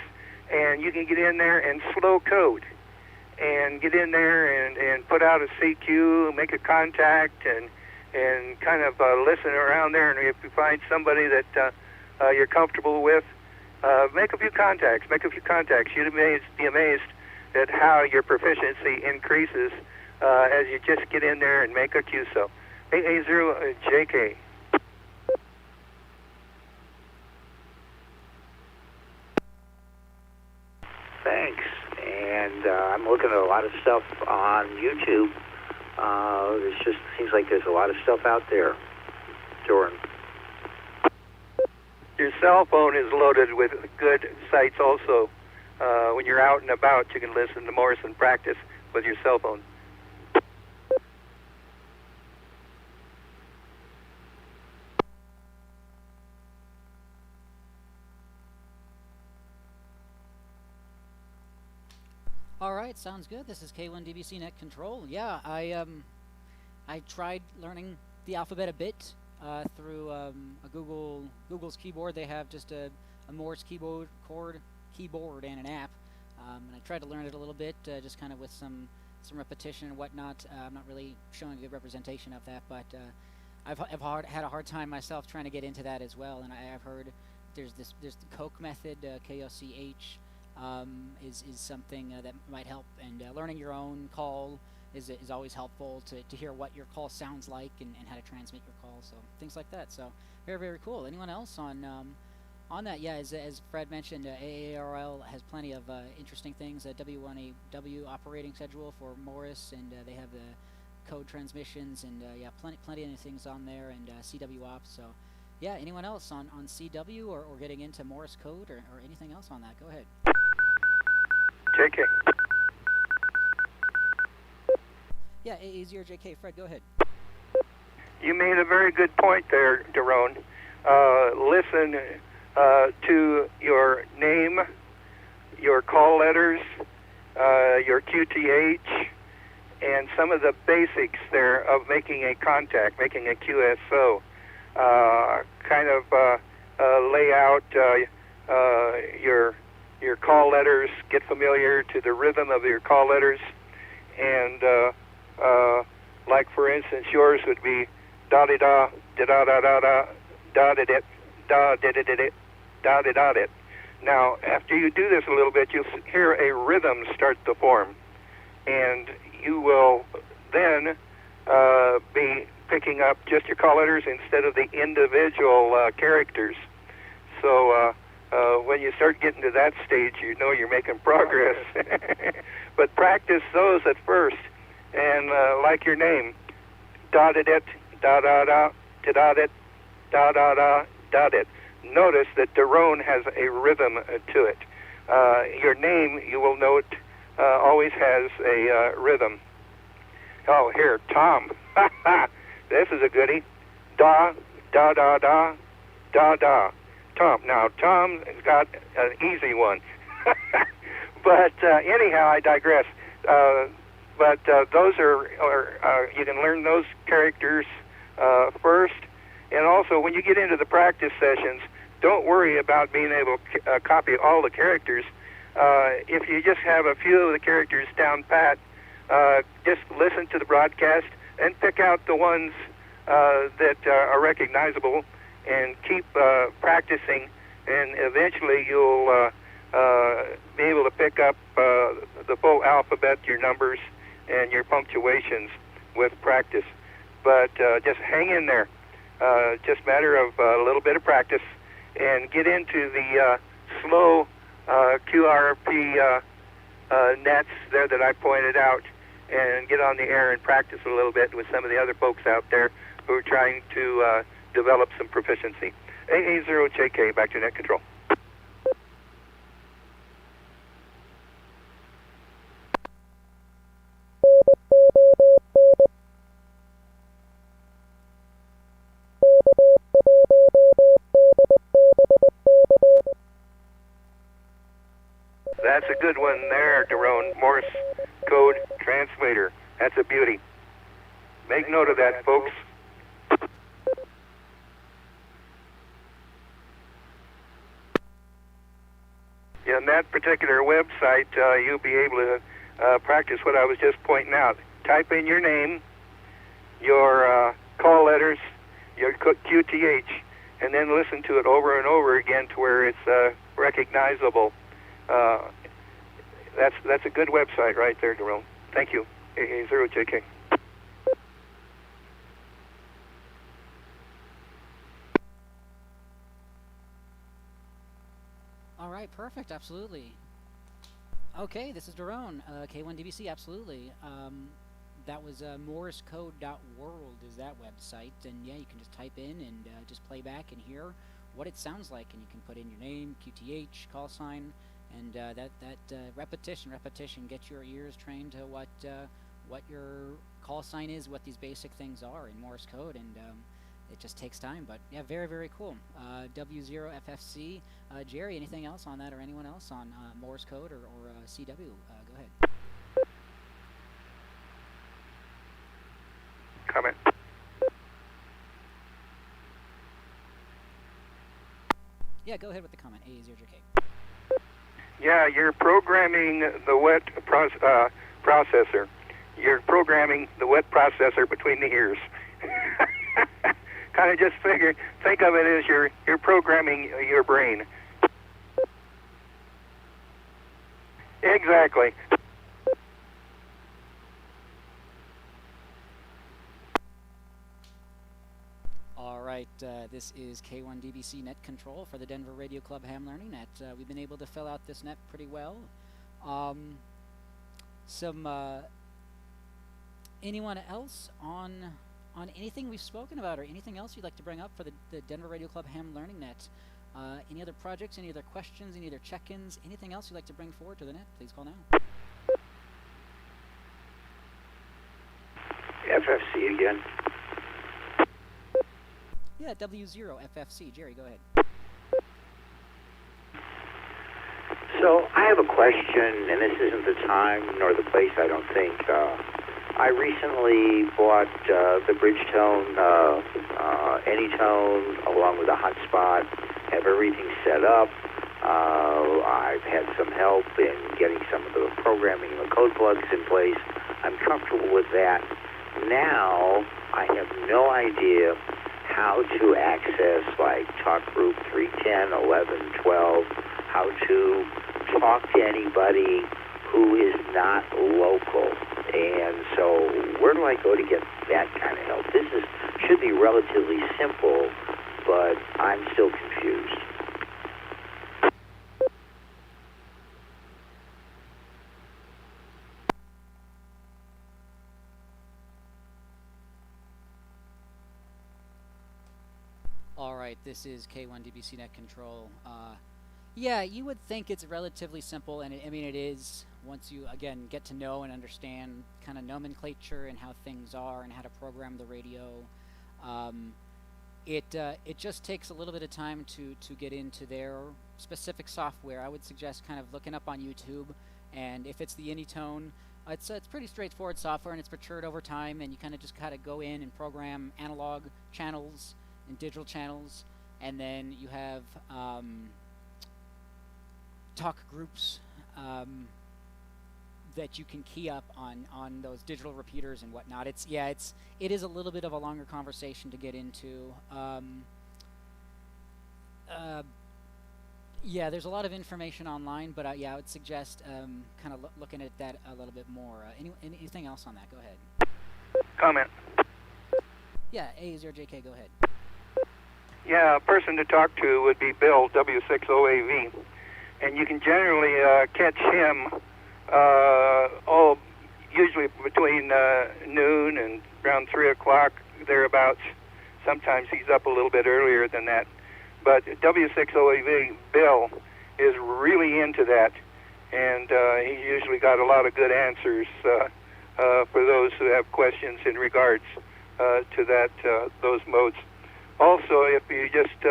and you can get in there and slow code, and get in there and put out a CQ, make a contact, and kind of listen around there. And if you find somebody that you're comfortable with, make a few contacts. You'd be amazed at how your proficiency increases as you just get in there and make a QSO. AA0JK. Thanks. And I'm looking at a lot of stuff on YouTube. It just seems like there's a lot of stuff out there. Jordan. Your cell phone is loaded with good sites also. When you're out and about, you can listen to Morrison practice with your cell phone. All right, sounds good. This is K1DBC Net Control. Yeah, I tried learning the alphabet a bit through Google's keyboard. They have just a Morse keyboard and an app, and I tried to learn it a little bit, just kind of with some repetition and whatnot. I'm not really showing a good representation of that, but I've had a hard time myself trying to get into that as well. And I've heard there's the Koch method, KOCH. Is something that might help, and learning your own call is always helpful to hear what your call sounds like and how to transmit your call. So things like that. So very, very cool. Anyone else on that? Yeah, as Fred mentioned, AARL has plenty of interesting things. W1AW operating schedule for Morris, and they have the code transmissions, and yeah, plenty of things on there, and CW ops. So yeah, anyone else on CW or getting into Morse code or anything else on that? Go ahead. JK. Yeah, AA0JK. Fred, go ahead. You made a very good point there, Daron. Listen to your name, your call letters, your QTH, and some of the basics there of making a contact, making a QSO. Kind of lay out your call letters, get familiar to the rhythm of your call letters, and like for instance, yours would be da-di-da, da-da-da-da-da, da-di-dit, da-di-dit, da-di-da-dit. Now, after you do this a little bit, you'll hear a rhythm start to form, and you will then be picking up just your call letters instead of the individual characters. So when you start getting to that stage, you know you're making progress. But practice those at first, and like your name, da-da-dit, da-da-da, da-da-dit, da-da-da, da-dit. Notice that Daron has a rhythm to it. Your name, you will note, always has a rhythm. Oh, here, Tom. This is a goodie. Da, da, da, da, da, da. Tom. Now, Tom has got an easy one. But anyhow, I digress. But those are you can learn those characters first. And also, when you get into the practice sessions, don't worry about being able to copy all the characters. If you just have a few of the characters down pat, just listen to the broadcast and pick out the ones that are recognizable and keep practicing, and eventually you'll be able to pick up the full alphabet, your numbers, and your punctuations with practice. But just hang in there. Just a matter of a little bit of practice, and get into the slow QRP nets there that I pointed out, and get on the air and practice a little bit with some of the other folks out there who are trying to develop some proficiency. AA0JK, back to net control. That's a good one there, Daron. Morse code translator. That's a beauty. Make note of that, folks. In that particular website, you'll be able to practice what I was just pointing out. Type in your name, your call letters, your QTH, and then listen to it over and over again to where it's recognizable. That's a good website right there, Daron. Thank you. AA0JK. All right, perfect, absolutely. Okay, this is Daron, K1DBC, absolutely. That was morsecode.world is that website, and yeah, you can just type in and just play back and hear what it sounds like, and you can put in your name, QTH, call sign, and that repetition, get your ears trained to what your call sign is, what these basic things are in Morse code, and it just takes time, but yeah, very, very cool. W0FFC, Jerry, anything else on that, or anyone else on Morse code or CW? Go ahead. Comment. Yeah, go ahead with the comment. AA0JK. Yeah, you're programming the wet processor. You're programming the wet processor between the ears. Kind of just think of it as you're programming your brain. Exactly. All right, this is K1DBC Net Control for the Denver Radio Club Ham Learning Net. We've been able to fill out this net pretty well. Anyone else on anything we've spoken about, or anything else you'd like to bring up for the Denver Radio Club Ham Learning Net? Any other projects, any other questions, any other check-ins, anything else you'd like to bring forward to the net? Please call now. FFC again. Yeah, W0FFC. Jerry, go ahead. So I have a question, and this isn't the time nor the place, I don't think. I recently bought the Bridgetone Anytone along with a hotspot, have everything set up. I've had some help in getting some of the programming and the code plugs in place. I'm comfortable with that. Now I have no idea how to access like talk group 310, 11, 12, how to talk to anybody who is not local. And so where do I go to get that kind of help? This should be relatively simple, but I'm still confused. All right, this is K1DBC Net Control. Yeah, you would think it's relatively simple, and I mean it is once you, again, get to know and understand kind of nomenclature and how things are and how to program the radio. It just takes a little bit of time to get into their specific software. I would suggest kind of looking up on YouTube, and if it's the Anytone, it's pretty straightforward software, and it's matured over time, and you kind of just go in and program analog channels and digital channels, and then you have talk groups that you can key up on those digital repeaters and whatnot. It is a little bit of a longer conversation to get into. Yeah, there's a lot of information online, but yeah, I would suggest kind of looking at that a little bit more. Anything else on that? Go ahead. Comment. Yeah, A0JK, go ahead. Yeah, a person to talk to would be Bill, W60AV. And you can generally catch him usually between noon and around 3 o'clock, thereabouts. Sometimes he's up a little bit earlier than that. But W60AV, Bill, is really into that. And he's usually got a lot of good answers for those who have questions in regards to that those modes. Also, if you just,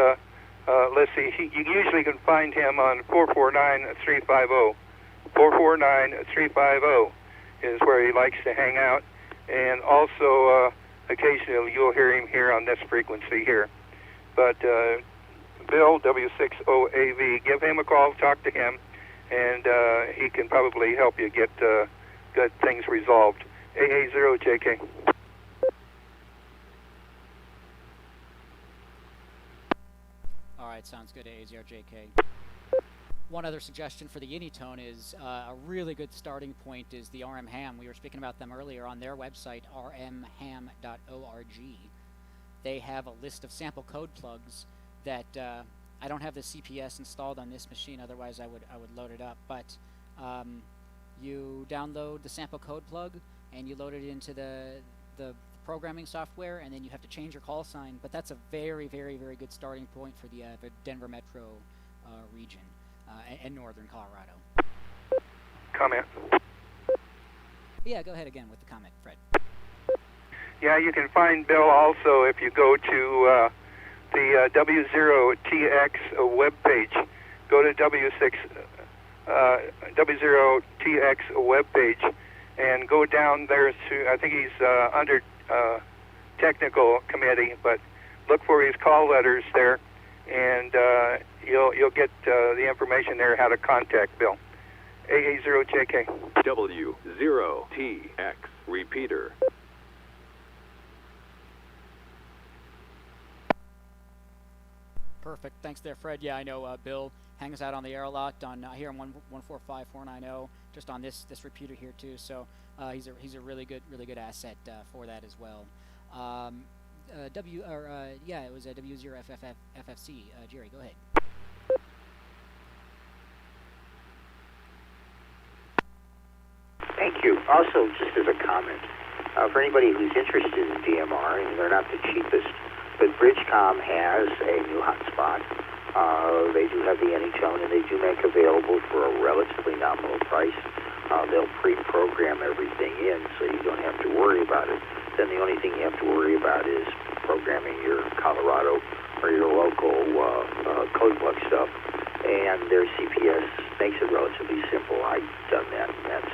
let's see, you usually can find him on 449-350. 449-350 is where he likes to hang out. And also, occasionally you'll hear him here on this frequency here. But Bill, W60AV, give him a call, talk to him, and he can probably help you get good things resolved. AA0JK. All right, sounds good, A0JK. One other suggestion for the Anytone is a really good starting point is the RMHAM. We were speaking about them earlier on their website, rmham.org. They have a list of sample code plugs that I don't have the CPS installed on this machine, otherwise I would load it up. But you download the sample code plug and you load it into the programming software, and then you have to change your call sign. But that's a very, very, very good starting point for the Denver metro region and northern Colorado. Comment. Yeah, go ahead again with the comment, Fred. Yeah, you can find Bill also if you go to the W0TX webpage. Go to W0TX webpage and go down there to, I think he's under technical committee, but look for his call letters there, and you'll get the information there how to contact Bill. AA0JK. W0TX repeater. Perfect. Thanks there, Fred. Yeah, I know Bill hangs out on the air a lot on here on 145.490, just on this repeater here too. So he's a really good asset for that as well. it was a W0FFC. Jerry, go ahead. Thank you. Also, just as a comment, for anybody who's interested in DMR, and they're not the cheapest, but Bridgecom has a new hotspot. They do have the Anytone, and they do make available for a relatively nominal price. They'll pre-program everything in, so you don't have to worry about it. Then the only thing you have to worry about is programming your Colorado or your local code plug stuff. And their CPS makes it relatively simple. I've done that, and that's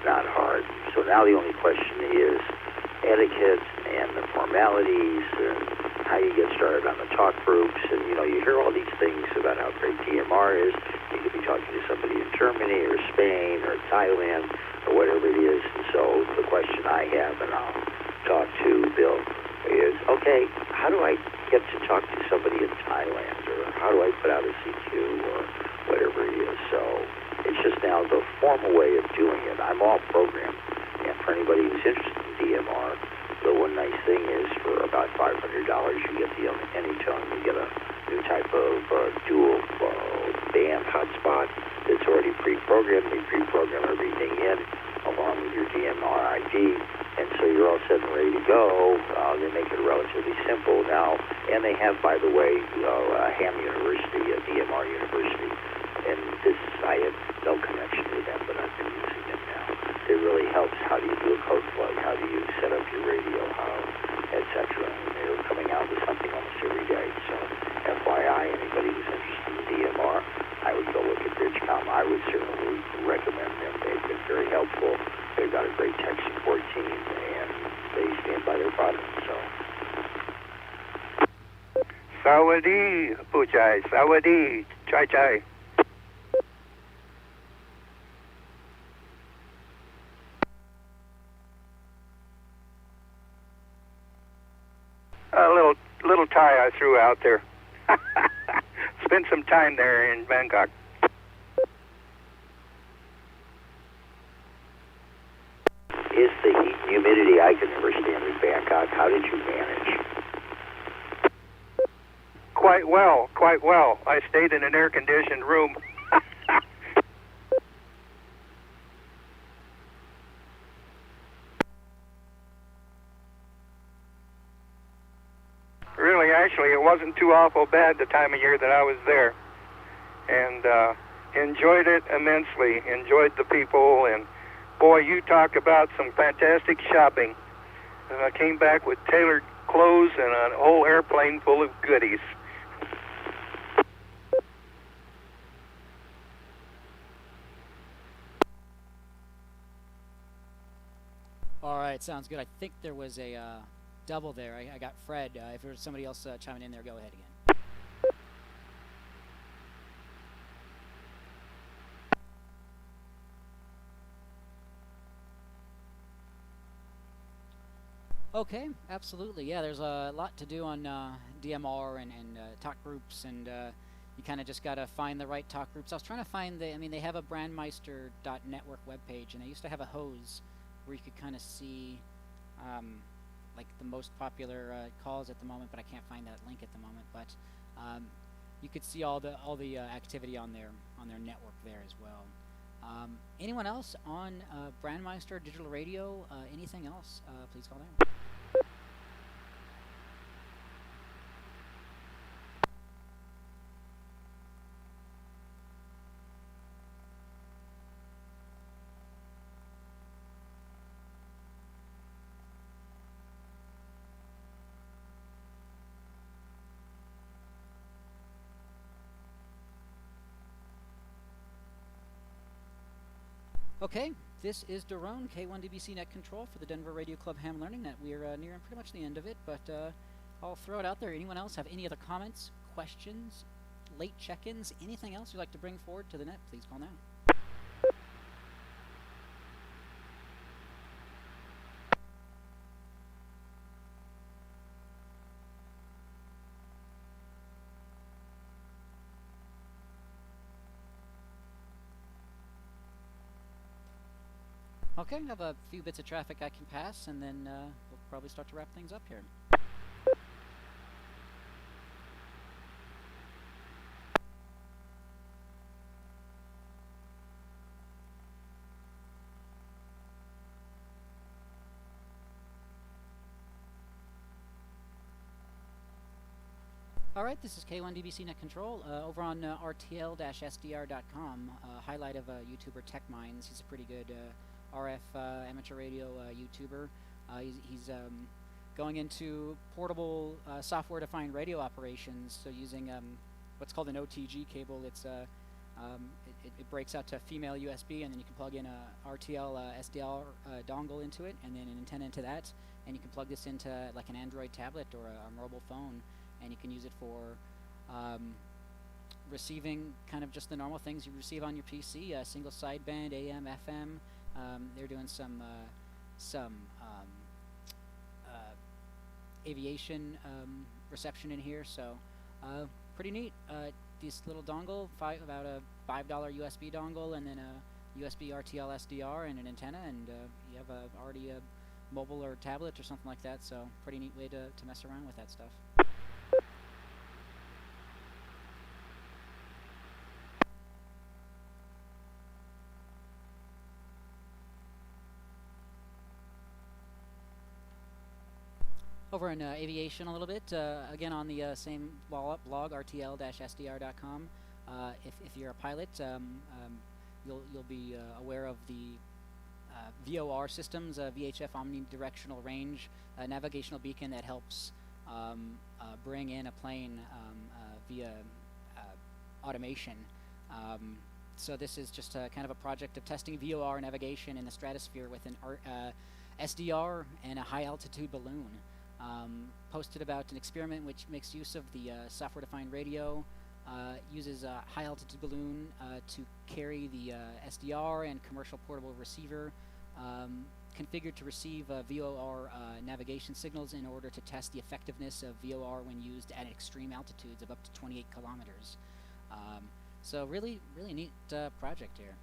not hard. So now the only question is etiquette and the formalities and how you get started on the talk groups. And, you hear all these things about how great DMR is. You could be talking to somebody in Germany or Spain or Thailand or whatever it is. And so the question I have, and I'll talk to Bill, is, okay, how do I get to talk to somebody in Thailand, or how do I put out a CQ or whatever it is? So it's just now the formal way of doing it. I'm all programmed, and for anybody who's interested in DMR, the one nice thing is for about $500 you get the Anytone. You get a new type of dual band hotspot that's already pre-programmed. They pre-program everything in along with your DMR ID, and so you're all set and ready to go. They make it relatively simple now, and they have, by the way, HAM University, DMR University, and this, I have no connection with them, but I've been using it now. It really helps. How do you do a code plug? How do you set up your radio? Etc. And they're coming out with something almost every day. So, FYI, anybody who's interested in DMR, I would go look at Bridgecom. I would certainly recommend them. They've been very helpful. They've got a great tech support team, and they stand by their product. So. Sawadee, Pujai. Sawadee. Chai chai. A little Thai I threw out there. Spent some time there in Bangkok. Is the heat and humidity, I can never stand in Bangkok. How did you manage? Quite well, quite well. I stayed in an air-conditioned room. Really, actually, it wasn't too awful bad the time of year that I was there. And enjoyed it immensely. Enjoyed the people, and boy, you talk about some fantastic shopping. And I came back with tailored clothes and a whole airplane full of goodies. All right, sounds good. I think there was a double there. I got Fred. If there's somebody else chiming in there, go ahead again. Okay, absolutely. Yeah, there's a lot to do on DMR and talk groups, and you kind of just got to find the right talk groups. I was trying to find they have a brandmeister.network webpage, and they used to have a hose where you could kind of see like the most popular calls at the moment, but I can't find that link at the moment. But you could see all the activity on their network there as well. Anyone else on Brandmeister Digital Radio? Anything else? Please call in. Okay, this is Daron, K1DBC Net Control for the Denver Radio Club HAM Learning Net. We are nearing pretty much the end of it, but I'll throw it out there. Anyone else have any other comments, questions, late check-ins, anything else you'd like to bring forward to the net? Please call now. Okay, I have a few bits of traffic I can pass, and then we'll probably start to wrap things up here. All right, this is K1DBC Net Control over on RTL-SDR.com. Highlight of YouTuber Tech Minds. He's a pretty good RF amateur radio YouTuber. He's going into portable software-defined radio operations. So using what's called an OTG cable. It's it breaks out to female USB, and then you can plug in a RTL SDR dongle into it, and then an antenna into that, and you can plug this into like an Android tablet or a mobile phone. And you can use it for receiving kind of just the normal things you receive on your PC, single sideband, AM, FM. They're doing some aviation reception in here, so pretty neat. This little dongle, about a $5 USB dongle, and then a USB RTL SDR and an antenna, and you have already a mobile or tablet or something like that, so pretty neat way to mess around with that stuff. Over in aviation a little bit, again on the same blog, rtl-sdr.com. If you're a pilot, you'll be aware of the VOR systems, VHF omnidirectional range navigational beacon that helps bring in a plane via automation. So this is just kind of a project of testing VOR navigation in the stratosphere with an SDR and a high-altitude balloon. Posted about an experiment which makes use of the software-defined radio, uses a high-altitude balloon to carry the SDR and commercial portable receiver, configured to receive VOR navigation signals in order to test the effectiveness of VOR when used at extreme altitudes of up to 28 kilometers. So really neat project here.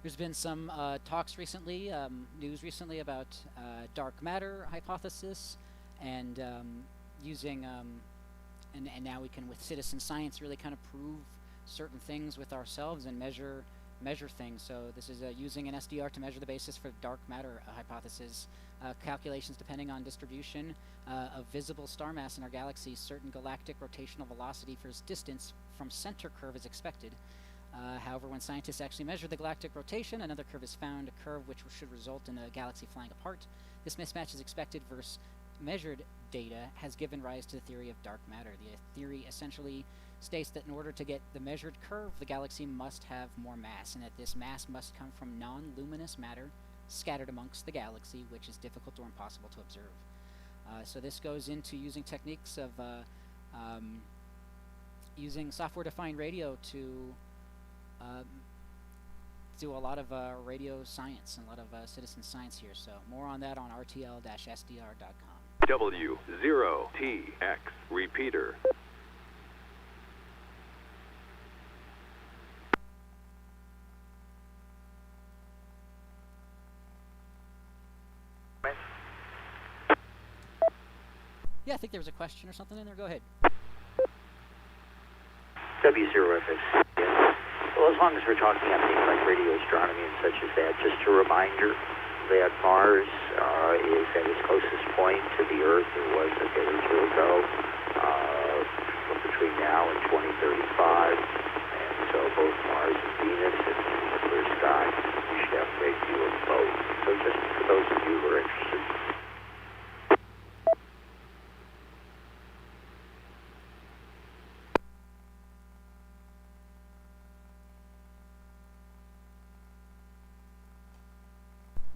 There's been some talks recently, news recently about dark matter hypothesis, and using, and now we can, with citizen science, really kind of prove certain things with ourselves and measure things. So this is using an SDR to measure the basis for dark matter hypothesis. Calculations depending on distribution of visible star mass in our galaxy. Certain galactic rotational velocity for its distance from center curve is expected. However, when scientists actually measure the galactic rotation, another curve is found, a curve which should result in a galaxy flying apart. This mismatch is expected versus measured data has given rise to the theory of dark matter. The theory essentially states that in order to get the measured curve, the galaxy must have more mass, and that this mass must come from non-luminous matter scattered amongst the galaxy, which is difficult or impossible to observe. So this goes into using techniques of using software-defined radio to do a lot of radio science and a lot of citizen science here. So more on that on rtl-sdr.com. W0TX repeater. Yeah, I think there was a question or something in there. Go ahead. W0FX. Well, as long as we're talking on things like radio astronomy and such as that, just a reminder that Mars is at its closest point to the Earth. It was a day or two ago, between now and 2035. And so both Mars and Venus, and in the clear sky, we should have a great view of both. So just for those of you who are interested.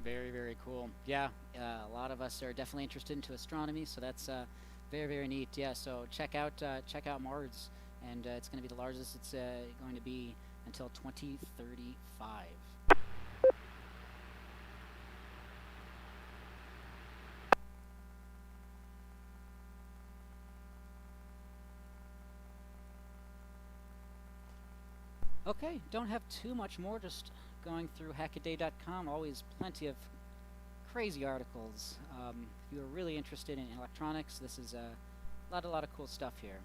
Very cool. Yeah, a lot of us are definitely interested into astronomy, so that's very neat. Yeah, so check out Mars, and it's going to be the largest it's going to be until 2035. Okay, don't have too much more, just going through hackaday.com, always plenty of crazy articles. If you're really interested in electronics, this is a lot of cool stuff here.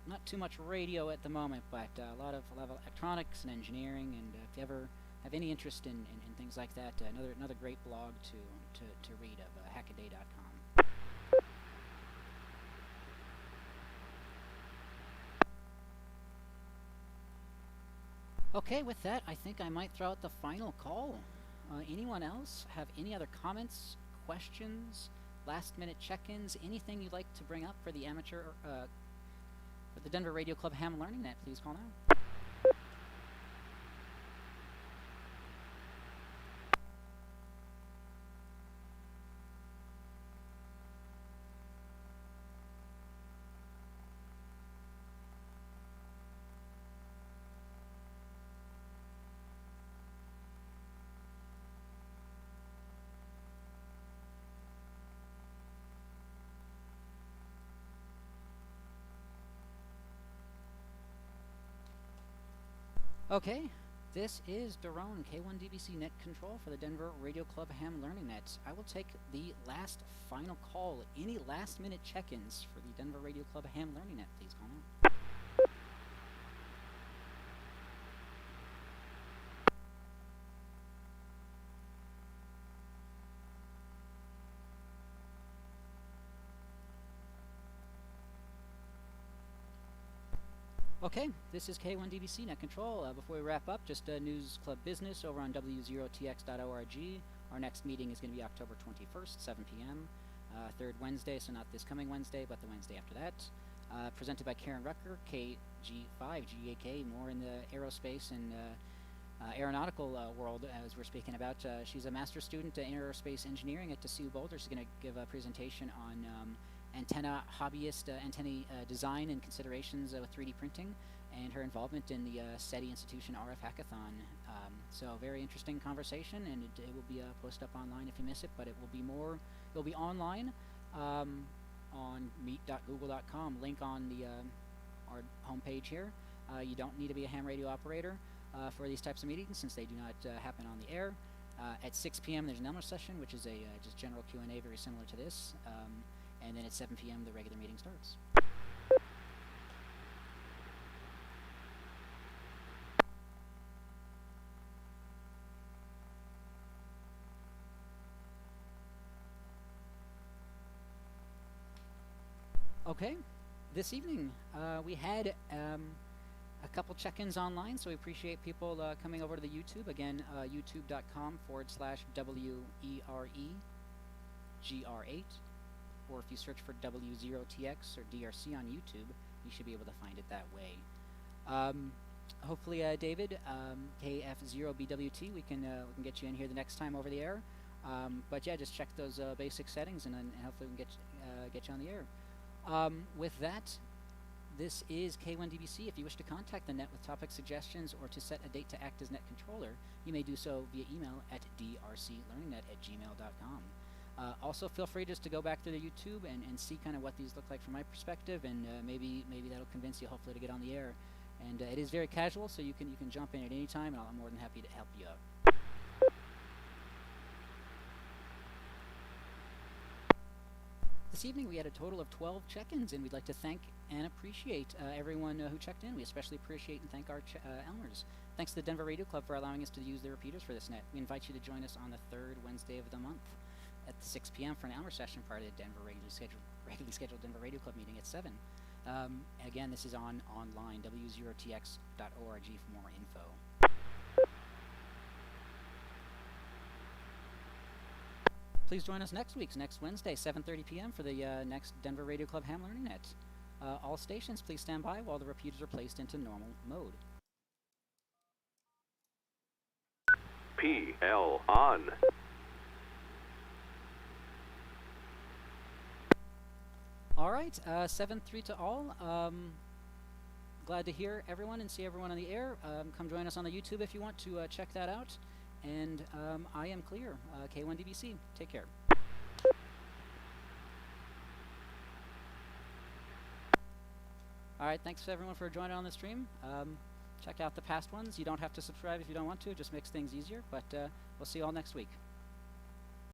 not too much radio at the moment, but a lot of electronics and engineering. And if you ever have any interest in things like that, another great blog to read of hackaday.com. Okay, with that, I think I might throw out the final call. Anyone else have any other comments, questions, last-minute check-ins, anything you'd like to bring up for the amateur, for the Denver Radio Club Ham Learning Net? Please call now. Okay, this is Daron, K1DBC Net Control for the Denver Radio Club Ham Learning Net. I will take the last final call. Any last-minute check-ins for the Denver Radio Club Ham Learning Net, please call now. Okay, this is K1DBC Net Control. Before we wrap up, just news club business over on W0TX.org. Our next meeting is going to be October 21st, 7 p.m. Third Wednesday, so not this coming Wednesday, but the Wednesday after that. Presented by Karen Rucker, KG5GAK, more in the aerospace and aeronautical world as we're speaking about. She's a master's student in aerospace engineering at TSU Boulder. She's going to give a presentation on antenna design and considerations with 3D printing, and her involvement in the SETI Institution RF Hackathon. So very interesting conversation, and it will be posted up online if you miss it, but it will be online on meet.google.com. Link on the our homepage here. You don't need to be a ham radio operator for these types of meetings, since they do not happen on the air. At 6 p.m. there's an Elmers session, which is a just general Q&A very similar to this. And then at 7 p.m. the regular meeting starts. Okay, this evening we had a couple check-ins online, so we appreciate people coming over to the YouTube. Again, youtube.com/WEREGR8. Or if you search for W0TX or DRC on YouTube, you should be able to find it that way. Hopefully, David, KF0BWT, we can get you in here the next time over the air. But yeah, just check those basic settings, and then hopefully we can get you on the air. With that, this is K1DBC. If you wish to contact the net with topic suggestions or to set a date to act as net controller, you may do so via email at drclearningnet@gmail.com. Also, feel free just to go back to the YouTube and see kind of what these look like from my perspective, and maybe that'll convince you, hopefully, to get on the air. And it is very casual, so you can jump in at any time, and I'm more than happy to help you out. This evening we had a total of 12 check-ins, and we'd like to thank and appreciate everyone who checked in. We especially appreciate and thank our Elmers. Thanks to the Denver Radio Club for allowing us to use their repeaters for this net. We invite you to join us on the third Wednesday of the month at 6 p.m. for an Elmers session, part of the regularly scheduled Denver Radio Club meeting at 7. Again, this is online, W0TX.org for more info. Please join us next Wednesday, 7:30 p.m. for the next Denver Radio Club Ham Learning Net. All stations, please stand by while the repeaters are placed into normal mode. PL on. All right, 7-3 to all. Glad to hear everyone and see everyone on the air. Come join us on the YouTube if you want to check that out. And I am clear. K1DBC. Take care. All right, thanks to everyone for joining on the stream. Check out the past ones. You don't have to subscribe if you don't want to. It just makes things easier. But we'll see you all next week.